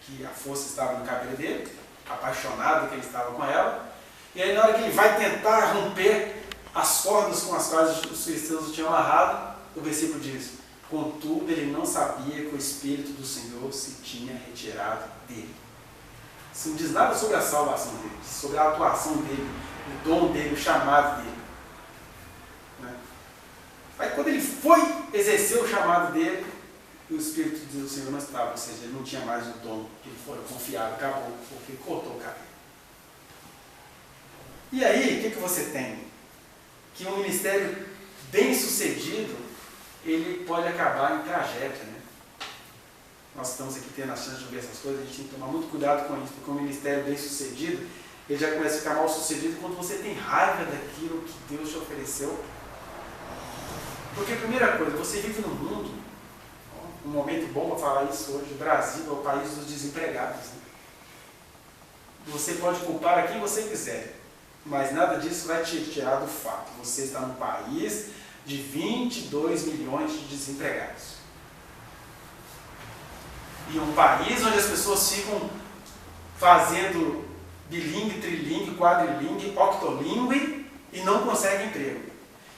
que a força estava no cabelo dele, apaixonado que ele estava com ela. E aí na hora que ele vai tentar romper as cordas com as quais os filisteus o tinham amarrado, o versículo diz, contudo ele não sabia que o Espírito do Senhor se tinha retirado dele. Isso não diz nada sobre a salvação dele, sobre a atuação dele, o dom dele, o chamado dele. Né? Aí quando ele foi exercer o chamado dele, o Espírito do Senhor não estava, ou seja, ele não tinha mais o dom que ele foi confiado, acabou, porque ele cortou o cabelo. E aí, o que você tem? Que um ministério bem sucedido, ele pode acabar em tragédia, né? Nós estamos aqui tendo a chance de ver essas coisas, a gente tem que tomar muito cuidado com isso, porque um ministério bem sucedido, ele já começa a ficar mal sucedido quando você tem raiva daquilo que Deus te ofereceu. Porque, primeira coisa, você vive num mundo, um momento bom para falar isso hoje, o Brasil é o país dos desempregados. Né? Você pode culpar a quem você quiser, mas nada disso vai te tirar do fato. Você está num país de 22 milhões de desempregados. E um país onde as pessoas ficam fazendo bilingue, trilingue, quadrilingue, octolingue e não conseguem emprego.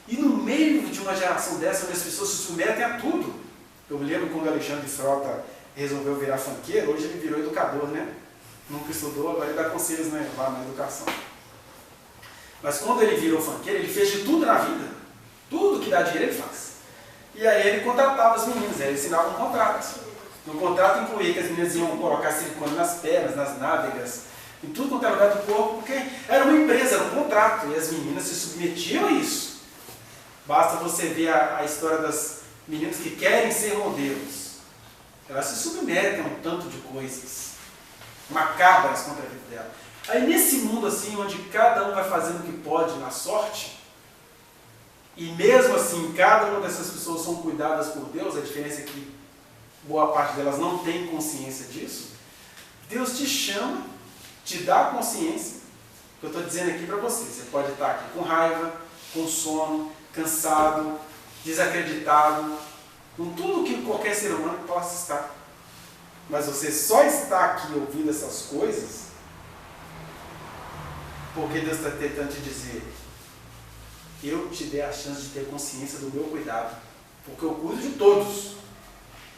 E no meio de uma geração dessa, onde as pessoas se submetem a tudo. Eu me lembro quando o Alexandre Frota resolveu virar funkeiro, hoje ele virou educador, né? Nunca estudou, agora ele dá conselhos, né, lá na educação. Mas quando ele virou funkeiro, ele fez de tudo na vida. Tudo que dá dinheiro ele faz. E aí ele contratava as meninas, ele assinava um contrato. No contrato incluía que as meninas iam colocar silicone nas pernas, nas nádegas, em tudo quanto é lugar do corpo, porque era uma empresa, era um contrato, e as meninas se submetiam a isso. Basta você ver a história das meninas que querem ser modelos. Elas se submetem a um tanto de coisas macabras contra a vida dela. Aí nesse mundo assim, onde cada um vai fazendo o que pode na sorte, e mesmo assim cada uma dessas pessoas são cuidadas por Deus, a diferença é que boa parte delas não tem consciência disso, Deus te chama, te dá consciência, que eu estou dizendo aqui para você. Você pode estar aqui com raiva, com sono, cansado, desacreditado, com tudo que qualquer ser humano possa estar. Mas você só está aqui ouvindo essas coisas porque Deus está tentando te dizer: eu te dei a chance de ter consciência do meu cuidado, porque eu cuido de todos,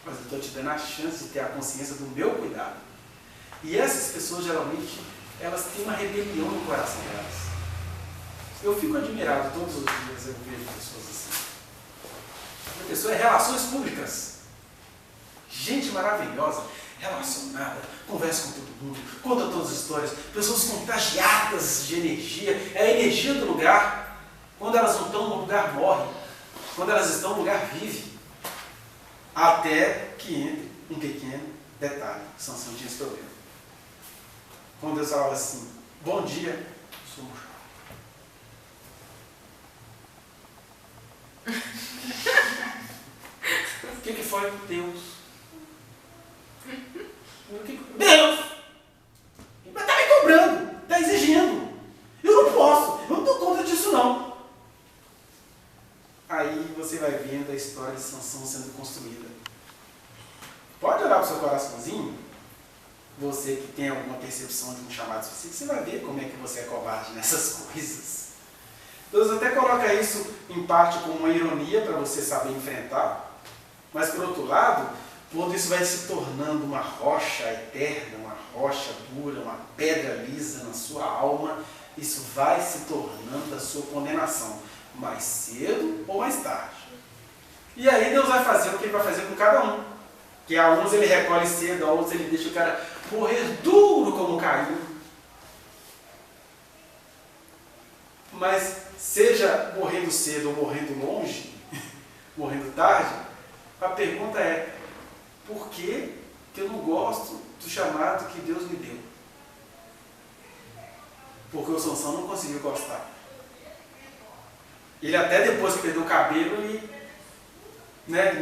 mas eu estou te dando a chance de ter a consciência do meu cuidado. E essas pessoas, geralmente, elas têm uma rebelião no coração delas. Eu fico admirado todos os dias, eu vejo pessoas assim. A pessoa é relações públicas. Gente maravilhosa, relacionada, conversa com todo mundo, conta todas as histórias, pessoas contagiadas de energia, é a energia do lugar. Quando elas não estão no lugar, morre. Quando elas estão no lugar, vive. Até que entre um pequeno detalhe. Sansão tinha esse problema. Quando Deus falava assim: bom dia, sou murcho. O que foi? Deus. Deus! Mas está me cobrando, está exigindo. Eu não posso, eu não dou conta disso não. Aí você vai vendo a história de Sansão sendo construída. Pode olhar para o seu coraçãozinho, você que tem alguma percepção de um chamado específico, você vai ver como é que você é covarde nessas coisas. Deus até coloca isso em parte como uma ironia para você saber enfrentar, mas por outro lado, quando isso vai se tornando uma rocha eterna, uma rocha dura, uma pedra lisa na sua alma, isso vai se tornando a sua condenação, mais cedo ou mais tarde. E aí Deus vai fazer o que Ele vai fazer com cada um. Que a uns Ele recolhe cedo, a outros Ele deixa o cara morrer duro como Caim. Mas seja morrendo cedo ou morrendo longe, morrendo tarde, a pergunta é: por que eu não gosto do chamado que Deus me deu? Porque o Sansão não conseguiu gostar. Ele até depois que perdeu o cabelo, ele,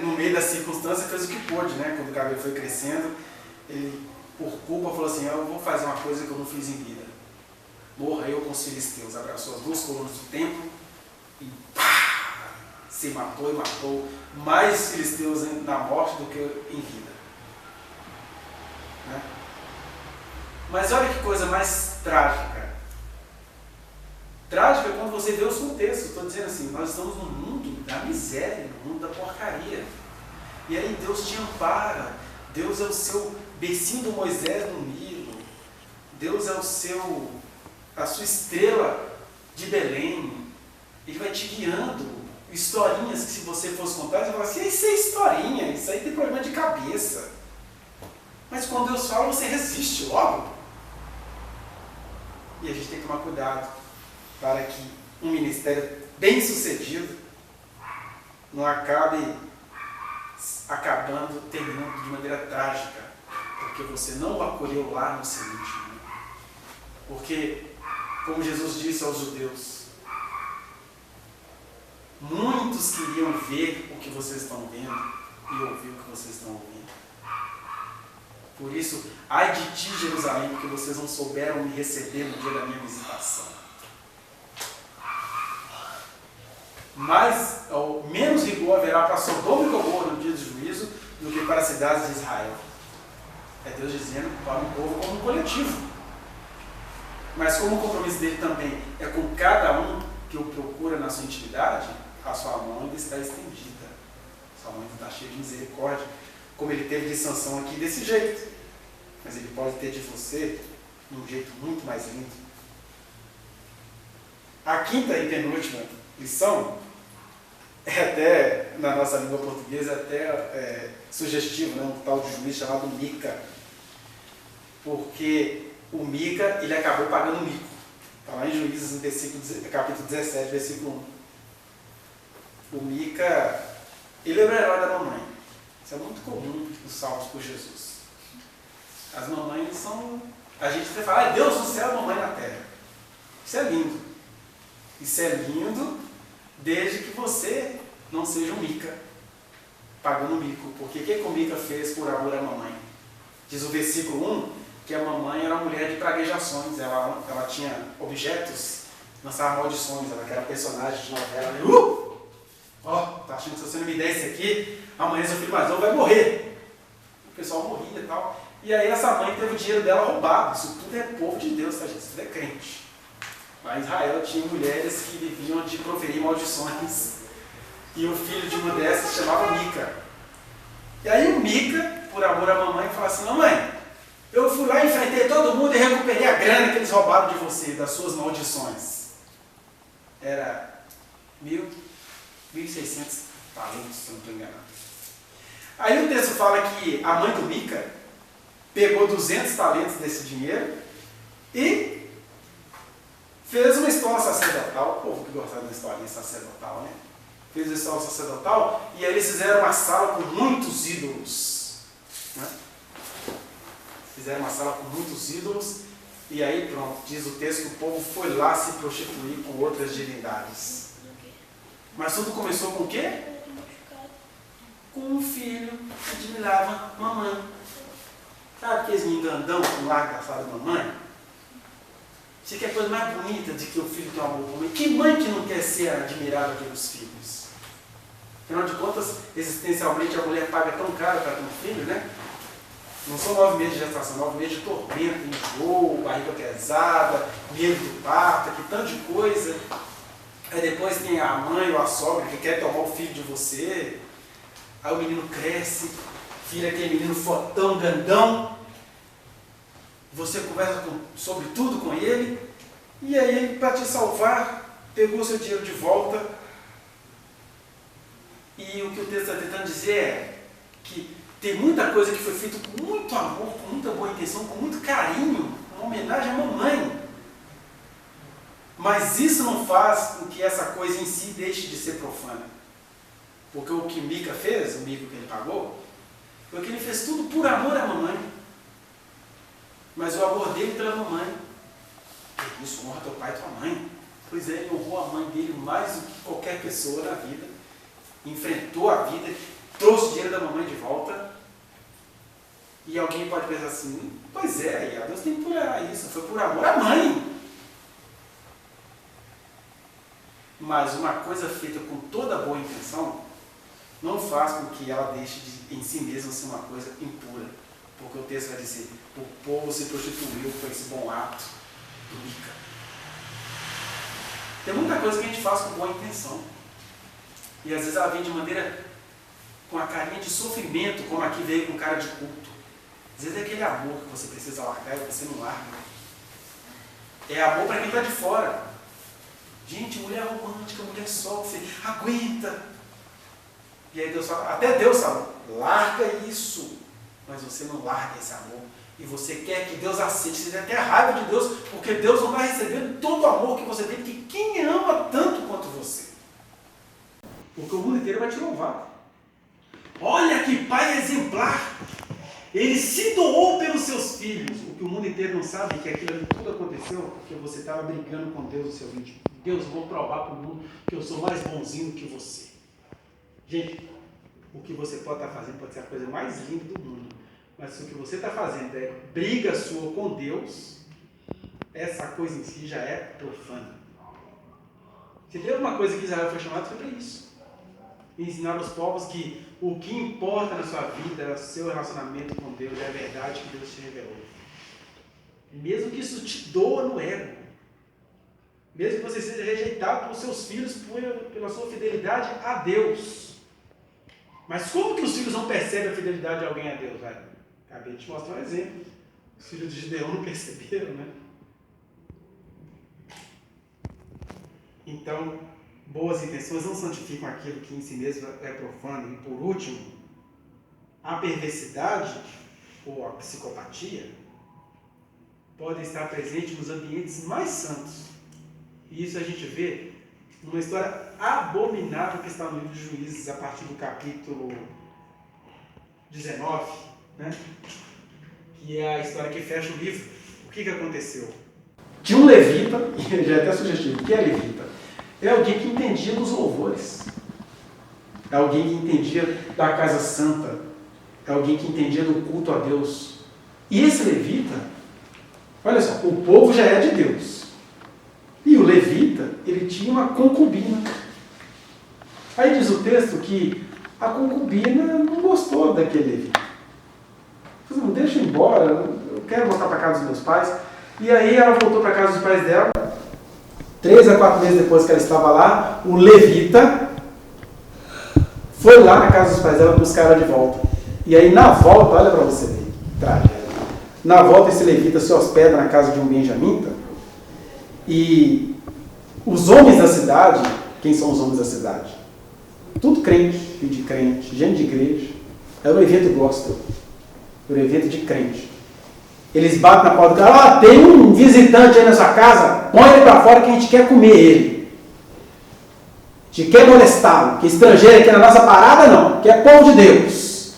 no meio da circunstância, fez o que pôde, quando o cabelo foi crescendo, ele, por culpa, falou assim: eu vou fazer uma coisa que eu não fiz em vida. Morra eu com os filisteus. Abraçou as duas colunas do templo e pá, se matou e matou mais filisteus na morte do que em vida. Mas olha que coisa mais trágica. Trágica é quando você vê os contextos. Estou dizendo assim, nós estamos no mundo da miséria, no mundo da porcaria. E aí Deus te ampara. Deus é o seu becinho do Moisés no Nilo. Deus é a sua estrela de Belém. Ele vai te guiando. Historinhas que, se você fosse contar, você vai falar assim: isso é historinha, isso aí tem problema de cabeça. Mas quando Deus fala, você resiste logo. E a gente tem que tomar cuidado para que um ministério bem sucedido não acabe terminando de maneira trágica, porque você não o acolheu lá no semente. Porque, como Jesus disse aos judeus, muitos queriam ver o que vocês estão vendo e ouvir o que vocês estão ouvindo. Por isso, ai de ti, Jerusalém, porque vocês não souberam me receber no dia da minha visitação. menos rigor haverá para Sodoma e Gomorra no dia do juízo do que para as cidades de Israel. É Deus dizendo para o povo como um coletivo. Mas como o compromisso dele também é com cada um que o procura na sua intimidade, a sua mão ainda está estendida. Sua mão ainda está cheia de misericórdia. Como ele teve de Sansão aqui desse jeito. Mas ele pode ter de você de um jeito muito mais lindo. A quinta e penúltima lição é até, na nossa língua portuguesa, até sugestivo, né? Um tal de juiz chamado Mica. Porque o Mica, ele acabou pagando mico. Está lá em Juízes, no capítulo 17, versículo 1. O Mica, ele era o herói da mamãe. Isso é muito comum nos salmos por Jesus. As mamães são... A gente até fala, Deus no céu, mamãe na terra. Isso é lindo. Isso é lindo desde que você não seja um Mica, pagando mico. Porque o que o Mica fez por amor à mamãe? Diz o versículo 1, que a mamãe era uma mulher de praguejações. Ela tinha objetos, lançava maldições. Ela que era personagem de novela. Tá achando que se você não me der esse aqui, amanhã seu filho mais novo vai morrer. O pessoal morria e tal. E aí essa mãe teve o dinheiro dela roubado. Isso tudo é povo de Deus, tá, gente? Isso tudo é crente. Lá em Israel tinha mulheres que viviam de proferir maldições. E o filho de uma dessas se chamava Mica. E aí o Mica, por amor à mamãe, fala assim, não mãe, eu fui lá, enfrentei todo mundo e recuperei a grana que eles roubaram de você, das suas maldições. Era 1.600 talentos, se eu não estou enganado. Aí o texto fala que a mãe do Mica pegou 200 talentos desse dinheiro e fez uma escola sacerdotal. O povo que gostava da historinha sacerdotal, né? Fez a escola sacerdotal e aí eles fizeram uma sala com muitos ídolos. Né? Fizeram uma sala com muitos ídolos e aí pronto, diz o texto que o povo foi lá se prostituir com outras divindades. Mas tudo começou com o quê? Com um filho que admirava mamãe. Sabe aqueles engandão com larga afada da mamãe? Você quer coisa mais bonita de que o filho tem um amor por mãe? Que mãe que não quer ser admirada pelos filhos? Afinal de contas, existencialmente a mulher paga tão caro para ter um filho, né? Não são 9 meses de gestação, 9 meses de tormento, enjoo, barriga pesada, medo do parto, que tanto de coisa. Aí depois tem a mãe ou a sogra que quer tomar o filho de você. Aí o menino cresce, vira aquele menino fortão, grandão. Você conversa sobre tudo com ele. E aí ele, para te salvar, pegou seu dinheiro de volta. E o que o texto está tentando dizer é que tem muita coisa que foi feita com muito amor, com muita boa intenção, com muito carinho, uma homenagem à mamãe. Mas isso não faz com que essa coisa em si deixe de ser profana. Porque o que Mica fez, o mico que ele pagou, foi que ele fez tudo por amor à mamãe. Mas o amor dele pela mamãe. Isso, honra teu pai e tua mãe. Pois é, ele honrou a mãe dele mais do que qualquer pessoa na vida. Enfrentou a vida, trouxe o dinheiro da mamãe de volta. E alguém pode pensar assim, pois é, Deus tem que tolerar isso, foi por amor à mãe. Mas uma coisa feita com toda boa intenção não faz com que ela deixe de, em si mesma, ser uma coisa impura. Porque o texto vai dizer, o povo se prostituiu com esse bom ato do Mica. Tem muita coisa que a gente faz com boa intenção. E às vezes ela vem de maneira, com a carinha de sofrimento, como aqui veio com cara de culto. Às vezes é aquele amor que você precisa largar e você não larga. É amor para quem está de fora. Gente, mulher romântica, mulher sofre, aguenta. E aí Deus fala, até Deus fala, larga isso. Mas você não larga esse amor. E você quer que Deus aceite. Você tem até raiva de Deus, porque Deus não vai receber todo o amor que você tem, porque quem ama tanto quanto você? Porque o mundo inteiro vai te louvar. Olha que pai exemplar! Ele se doou pelos seus filhos. O que o mundo inteiro não sabe é que aquilo ali tudo aconteceu porque você estava brigando com Deus no seu vídeo. Deus, vou provar para o mundo que eu sou mais bonzinho que você. Gente, o que você pode estar fazendo pode ser a coisa mais linda do mundo. Mas se o que você está fazendo é briga sua com Deus, essa coisa em si já é profana. Se tem alguma coisa que Israel foi chamado, foi para isso. Ensinar aos povos que o que importa na sua vida é o seu relacionamento com Deus, é a verdade que Deus te revelou. Mesmo que isso te doa no ego, mesmo que você seja rejeitado pelos seus filhos pela sua fidelidade a Deus. Mas como que os filhos não percebem a fidelidade de alguém a Deus? Acabei de te mostrar um exemplo. Os filhos de Gideão não perceberam, né? Então, boas intenções não santificam aquilo que em si mesmo é profano. E por último, a perversidade ou a psicopatia podem estar presentes nos ambientes mais santos. E isso a gente vê numa história abominável que está no livro de Juízes, a partir do capítulo 19, né? Que é a história que fecha o livro. O que aconteceu? Tinha um levita, e já é até sugestivo, o que é levita? É alguém que entendia dos louvores. É alguém que entendia da casa santa. É alguém que entendia do culto a Deus. E esse levita, olha só, o povo já é de Deus. E o levita, ele tinha uma concubina. Aí diz o texto que a concubina não gostou daquele levita. Falou, não, deixa eu ir embora, eu quero voltar para a casa dos meus pais. E aí ela voltou para a casa dos pais dela. 3 a 4 meses depois que ela estava lá, o levita foi lá na casa dos pais dela buscar ela de volta. E aí na volta, olha para você ver, tragédia. Na volta esse levita se hospeda na casa de um benjamita. E os homens da cidade, quem são os homens da cidade? Tudo crente, filho de crente, gente de igreja. Era um evento gospel, era um evento de crente. Eles batem na porta do cara, tem um visitante aí na sua casa, põe ele para fora que a gente quer comer ele. A gente quer molestá-lo, que estrangeiro aqui na nossa parada não, que é povo de Deus.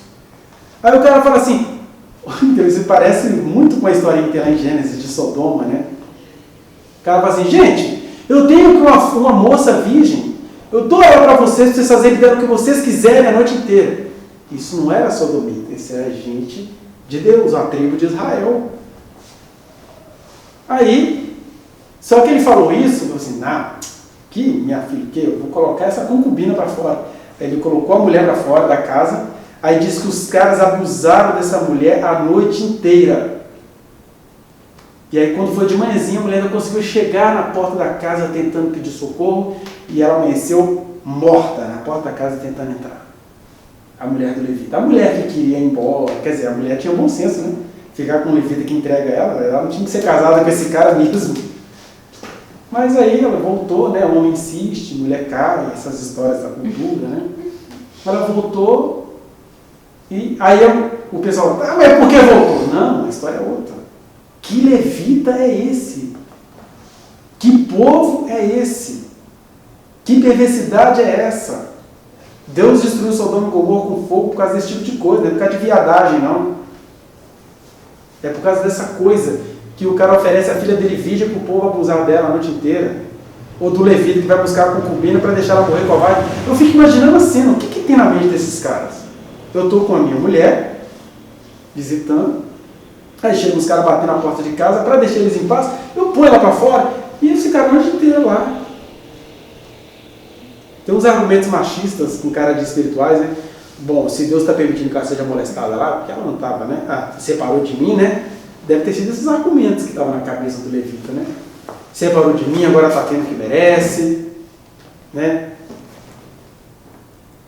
Aí o cara fala assim, isso parece muito com a historinha que tem lá em Gênesis de Sodoma, né? O cara fala assim, gente, eu tenho uma moça virgem, eu dou ela para vocês fazerem dela o que vocês quiserem a noite inteira. Isso não era sodomita, isso era gente de Deus, a tribo de Israel. Aí, só que ele falou isso, falou assim, que minha filha, que eu vou colocar essa concubina para fora. Aí ele colocou a mulher para fora da casa, aí diz que os caras abusaram dessa mulher a noite inteira. E aí quando foi de manhãzinha, a mulher não conseguiu chegar na porta da casa tentando pedir socorro, e ela amanheceu morta na porta da casa tentando entrar. A mulher do levita. A mulher que queria ir embora, quer dizer, a mulher tinha bom senso, né? Ficar com um levita que entrega ela não tinha que ser casada com esse cara mesmo. Mas aí ela voltou, né? O homem insiste, mulher cai, essas histórias da cultura, né? Ela voltou e aí o pessoal, mas por que voltou? Não, a história é outra. Que levita é esse? Que povo é esse? Que perversidade é essa? Deus destruiu Sodoma e Gomorra com fogo por causa desse tipo de coisa, não é por causa de viadagem, não. É por causa dessa coisa que o cara oferece a filha dele virgem para o povo abusar dela a noite inteira. Ou do levita que vai buscar a concubina para deixar ela morrer covarde. Eu fico imaginando a cena, o que tem na mente desses caras? Eu estou com a minha mulher, visitando, aí chegam os caras batendo na porta de casa, para deixar eles em paz, eu ponho ela para fora e eles ficaram a noite inteira lá. Tem uns argumentos machistas com cara de espirituais, né? Bom, se Deus está permitindo que ela seja molestada lá, porque ela não estava, né? Separou de mim, né? Deve ter sido esses argumentos que estavam na cabeça do levita, né? Separou de mim, agora está tendo o que merece, né?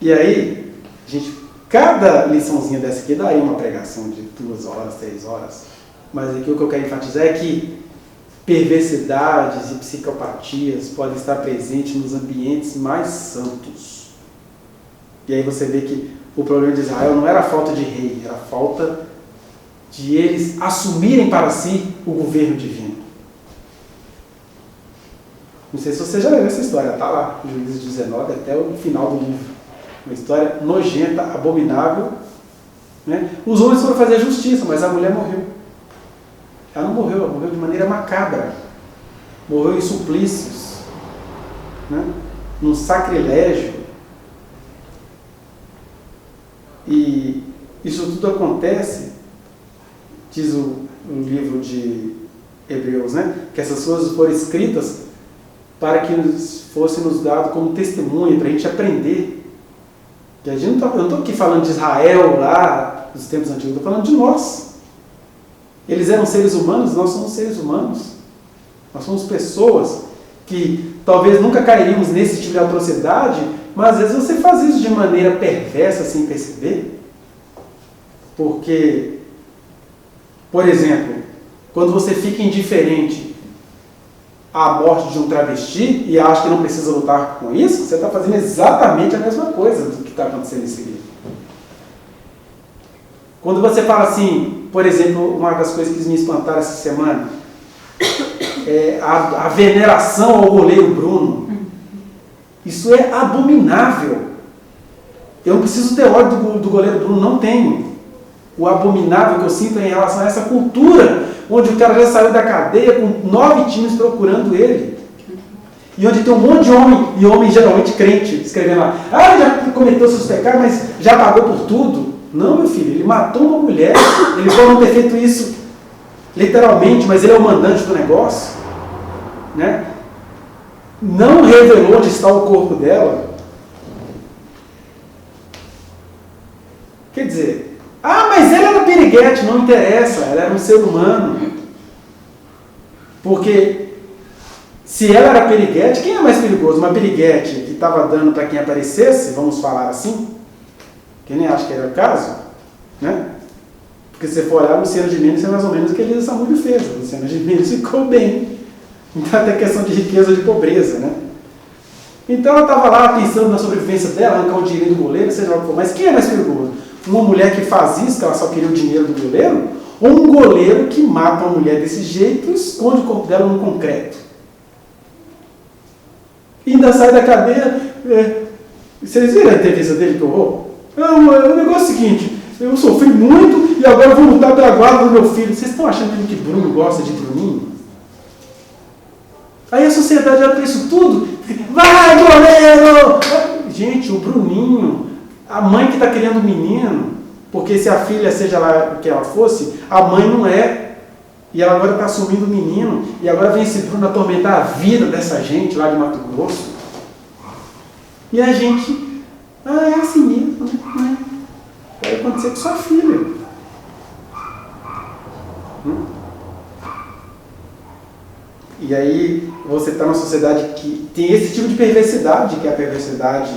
E aí, cada liçãozinha dessa aqui daí uma pregação de 2 horas, 3 horas. Mas aqui o que eu quero enfatizar é que perversidades e psicopatias podem estar presentes nos ambientes mais santos. E aí você vê que o problema de Israel não era a falta de rei, era a falta de eles assumirem para si o governo divino. Não sei se você já leu essa história, está lá, Juízes 19 até o final do livro. Uma história nojenta, abominável. Né? Os homens foram fazer a justiça, mas a mulher morreu. Ela não morreu, ela morreu de maneira macabra. Morreu em suplícios, né? Num sacrilégio. E isso tudo acontece, diz o livro de Hebreus, né? Que essas coisas foram escritas para que fosse nos dado como testemunha, para a gente aprender. Que a gente eu não estou aqui falando de Israel lá, dos tempos antigos, estou falando de nós. Eles eram seres humanos, nós somos seres humanos. Nós somos pessoas que talvez nunca cairíamos nesse tipo de atrocidade, mas às vezes você faz isso de maneira perversa, sem perceber. Porque, por exemplo, quando você fica indiferente à morte de um travesti e acha que não precisa lutar com isso, você está fazendo exatamente a mesma coisa do que está acontecendo em seguida. Quando você fala assim, por exemplo, uma das coisas que me espantaram essa semana, é a veneração ao goleiro Bruno. Isso é abominável. Eu não preciso ter ódio do goleiro Bruno, não tenho. O abominável que eu sinto em relação a essa cultura, onde o cara já saiu da cadeia com 9 times procurando ele. E onde tem um monte de homem, e homem geralmente crente, escrevendo lá, já cometeu seus pecados, mas já pagou por tudo. Não, meu filho, ele matou uma mulher, eles vão ter feito isso literalmente, mas ele é o mandante do negócio, né? Não revelou onde está o corpo dela. Quer dizer, mas ela era piriguete, não interessa, ela era um ser humano. Porque se ela era piriguete, quem é mais perigoso? Uma piriguete que estava dando para quem aparecesse, vamos falar assim, que eu nem acho que era o caso, né? Porque se você for olhar, Luciano Gimenez é mais ou menos o que Elisa Samúdio fez. Luciano Gimenez ficou bem. Então até questão de riqueza ou de pobreza, né? Então ela estava lá pensando na sobrevivência dela, arrancar o dinheiro do goleiro, seja lá o que for. Mas quem é mais perigoso? Uma mulher que faz isso, que ela só queria o dinheiro do goleiro? Ou um goleiro que mata uma mulher desse jeito e esconde o corpo dela no concreto? E ainda sai da cadeia. Vocês viram a entrevista dele que eu vou? O negócio é o seguinte, eu sofri muito e agora eu vou lutar pela guarda do meu filho. Vocês estão achando mesmo que Bruno gosta de Bruninho? Aí a sociedade olha para isso tudo. Vai, goleiro! Gente, o Bruninho, a mãe que está criando o menino, porque se a filha, seja lá o que ela fosse, a mãe não é. E ela agora está assumindo o menino. E agora vem esse Bruno atormentar a vida dessa gente lá de Mato Grosso. E a gente, é assim mesmo, né? Vai acontecer com sua filha. E aí você está numa sociedade que tem esse tipo de perversidade, que é a perversidade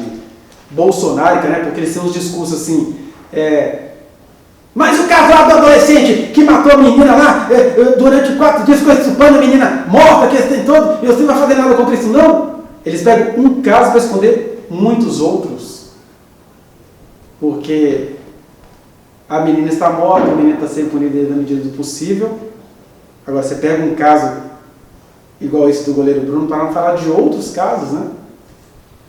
bolsonárica, né? Porque eles têm uns discursos assim, mas o casal do adolescente que matou a menina lá, durante 4 dias ficou estupando a menina morta, que eles têm todo, e você não vai fazer nada contra isso, não? Eles pegam um caso para esconder muitos outros. Porque a menina está morta, a menina está sendo punida na medida do possível. Agora você pega um caso igual esse do goleiro Bruno, para não falar de outros casos, né?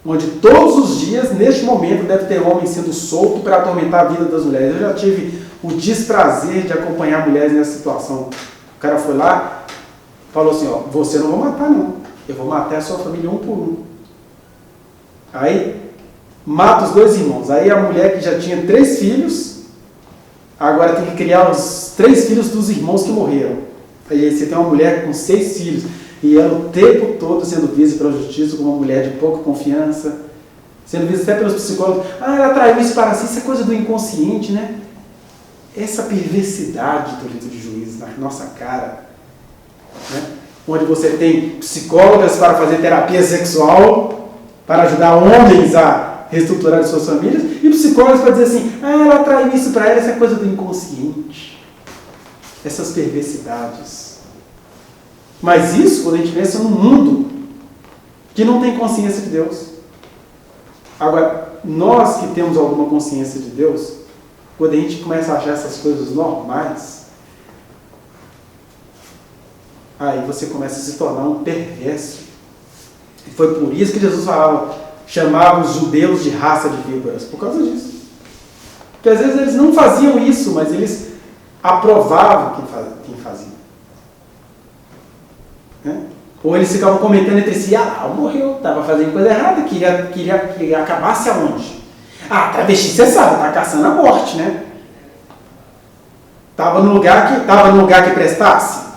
Onde todos os dias, neste momento, deve ter homem sendo solto para atormentar a vida das mulheres. Eu já tive o desprazer de acompanhar mulheres nessa situação. O cara foi lá, falou assim, você não vou matar não, eu vou matar a sua família um por um. Aí, mata os 2 irmãos. Aí a mulher que já tinha 3 filhos, agora tem que criar os 3 filhos dos irmãos que morreram. Aí você tem uma mulher com 6 filhos, e ela o tempo todo sendo vista pela justiça como uma mulher de pouca confiança, sendo vista até pelos psicólogos. Ela traiu isso para si, isso é coisa do inconsciente, né? Essa perversidade do rito de juízo na nossa cara, né? Onde você tem psicólogas para fazer terapia sexual, para ajudar homens a reestruturar suas famílias, e psicólogos para dizer assim, ela traiu isso para ela, isso é coisa do inconsciente. Essas perversidades. Mas isso, quando a gente pensa num mundo que não tem consciência de Deus. Agora, nós que temos alguma consciência de Deus, quando a gente começa a achar essas coisas normais, aí você começa a se tornar um perverso. E foi por isso que Jesus chamava os judeus de raça de víboras, por causa disso. Porque às vezes eles não faziam isso, mas eles aprovavam quem fazia. Né? Ou eles ficavam comentando entre si, morreu, estava fazendo coisa errada, queria que acabasse aonde? Travesti, você sabe, está caçando a morte, né? Estava no lugar que prestasse.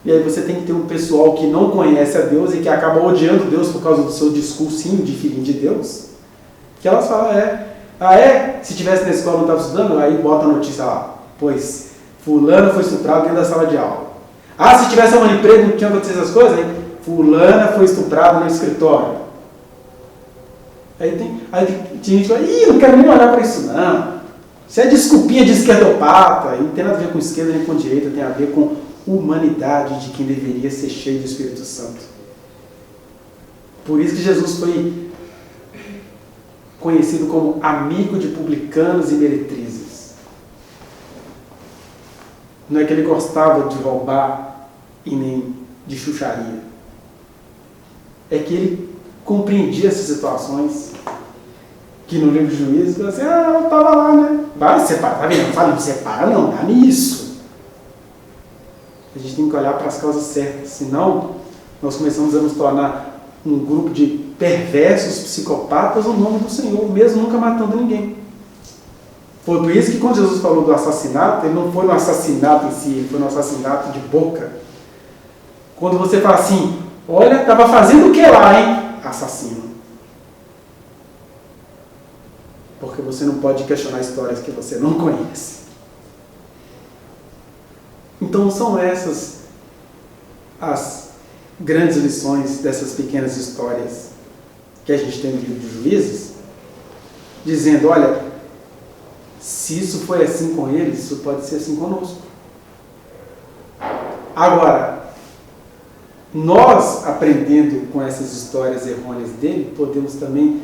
E aí você tem que ter um pessoal que não conhece a Deus e que acaba odiando Deus por causa do seu discursinho de filhinho de Deus, que elas falam, se tivesse na escola não estava estudando, aí bota a notícia lá, pois fulana foi estuprada dentro da sala de aula. Se tivesse um emprego não tinha acontecido essas coisas, hein? Fulana foi estuprada no escritório. Aí tem gente que fala, não quero nem olhar para isso não. Isso é desculpinha de esquerdopata, e não tem nada a ver com esquerda nem com direita, tem a ver com humanidade de quem deveria ser cheio do Espírito Santo. Por isso que Jesus foi conhecido como amigo de publicanos e meretrizes. Não é que ele gostava de roubar e nem de chucharia. É que ele compreendia essas situações que no livro de Juízes, eu estava lá, né? Vai separar, tá vendo? Fala, não separa não, dá nisso. A gente tem que olhar para as causas certas, senão nós começamos a nos tornar um grupo de perversos, psicopatas no nome do Senhor, mesmo nunca matando ninguém. Foi por isso que quando Jesus falou do assassinato, ele não foi no assassinato em si, ele foi no assassinato de boca. Quando você fala assim, olha, estava fazendo o que lá, hein? Assassino. Porque você não pode questionar histórias que você não conhece. Então são essas as grandes lições dessas pequenas histórias que a gente tem no livro de Juízes, dizendo, olha, se isso foi assim com eles, isso pode ser assim conosco. Agora, nós, aprendendo com essas histórias errôneas dele, podemos também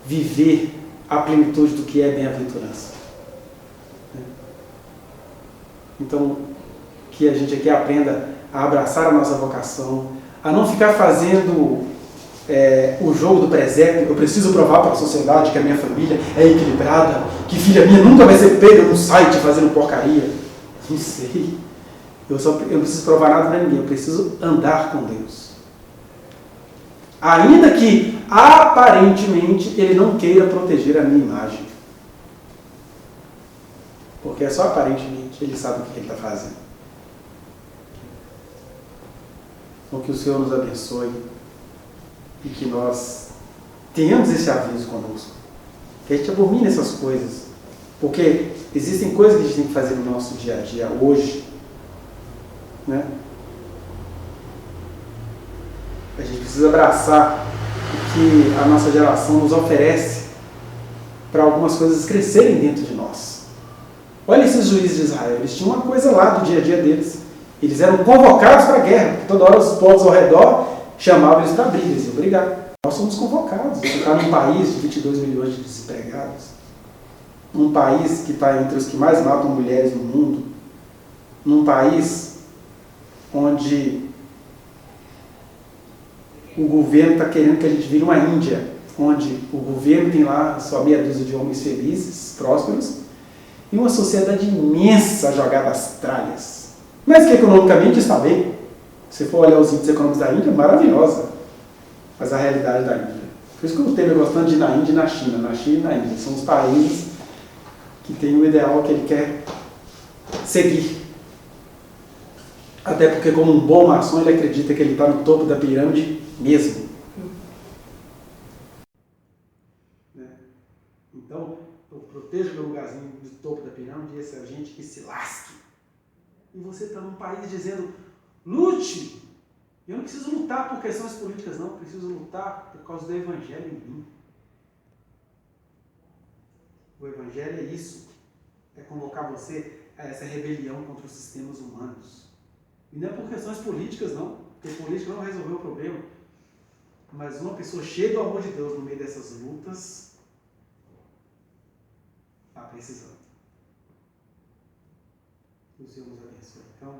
viver a plenitude do que é bem-aventurança. Então, que a gente aqui aprenda a abraçar a nossa vocação, a não ficar fazendo o jogo do presépio. Eu preciso provar para a sociedade que a minha família é equilibrada, que filha minha nunca vai ser pega num site fazendo porcaria. Não sei. Eu não preciso provar nada para ninguém, eu preciso andar com Deus. Ainda que, aparentemente, ele não queira proteger a minha imagem. Porque é só aparentemente, ele sabe o que ele está fazendo. Então, que o Senhor nos abençoe e que nós tenhamos esse aviso conosco. Que a gente abomine essas coisas. Porque existem coisas que a gente tem que fazer no nosso dia a dia hoje, né? A gente precisa abraçar o que a nossa geração nos oferece para algumas coisas crescerem dentro de nós. Olha esses juízes de Israel, eles tinham uma coisa lá do dia a dia deles. Eles eram convocados para a guerra, porque toda hora os povos ao redor chamavam eles para briga, eles iam brigar. Nós somos convocados. Você está num país de 22 milhões de desempregados, num país que está entre os que mais matam mulheres no mundo, num país onde o governo está querendo que a gente vire uma Índia, onde o governo tem lá sua meia dúzia de homens felizes, prósperos, e uma sociedade imensa jogada às tralhas. Mas que economicamente está bem. Se for olhar os índices econômicos da Índia, é maravilhosa. Mas a realidade da Índia. Por isso que eu tenho gostando de ir na Índia e na China. Na China e na Índia. São os países que têm o ideal que ele quer seguir. Até porque, como um bom maçom, ele acredita que ele está no topo da pirâmide mesmo. Então, eu protejo meu lugarzinho do topo da pirâmide e esse é a gente que se lasque. E você está num país dizendo, lute! Eu não preciso lutar por questões políticas, não. Eu preciso lutar por causa do Evangelho em mim. O Evangelho é isso. É convocar você a essa rebelião contra os sistemas humanos. E não é por questões políticas, não. Porque política não resolveu o problema. Mas uma pessoa cheia do amor de Deus no meio dessas lutas está precisando. Que o Senhor nos abençoe. Então,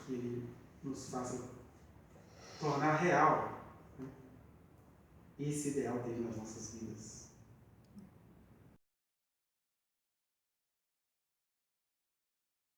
que Ele nos faça tornar real, né, esse ideal dele nas nossas vidas.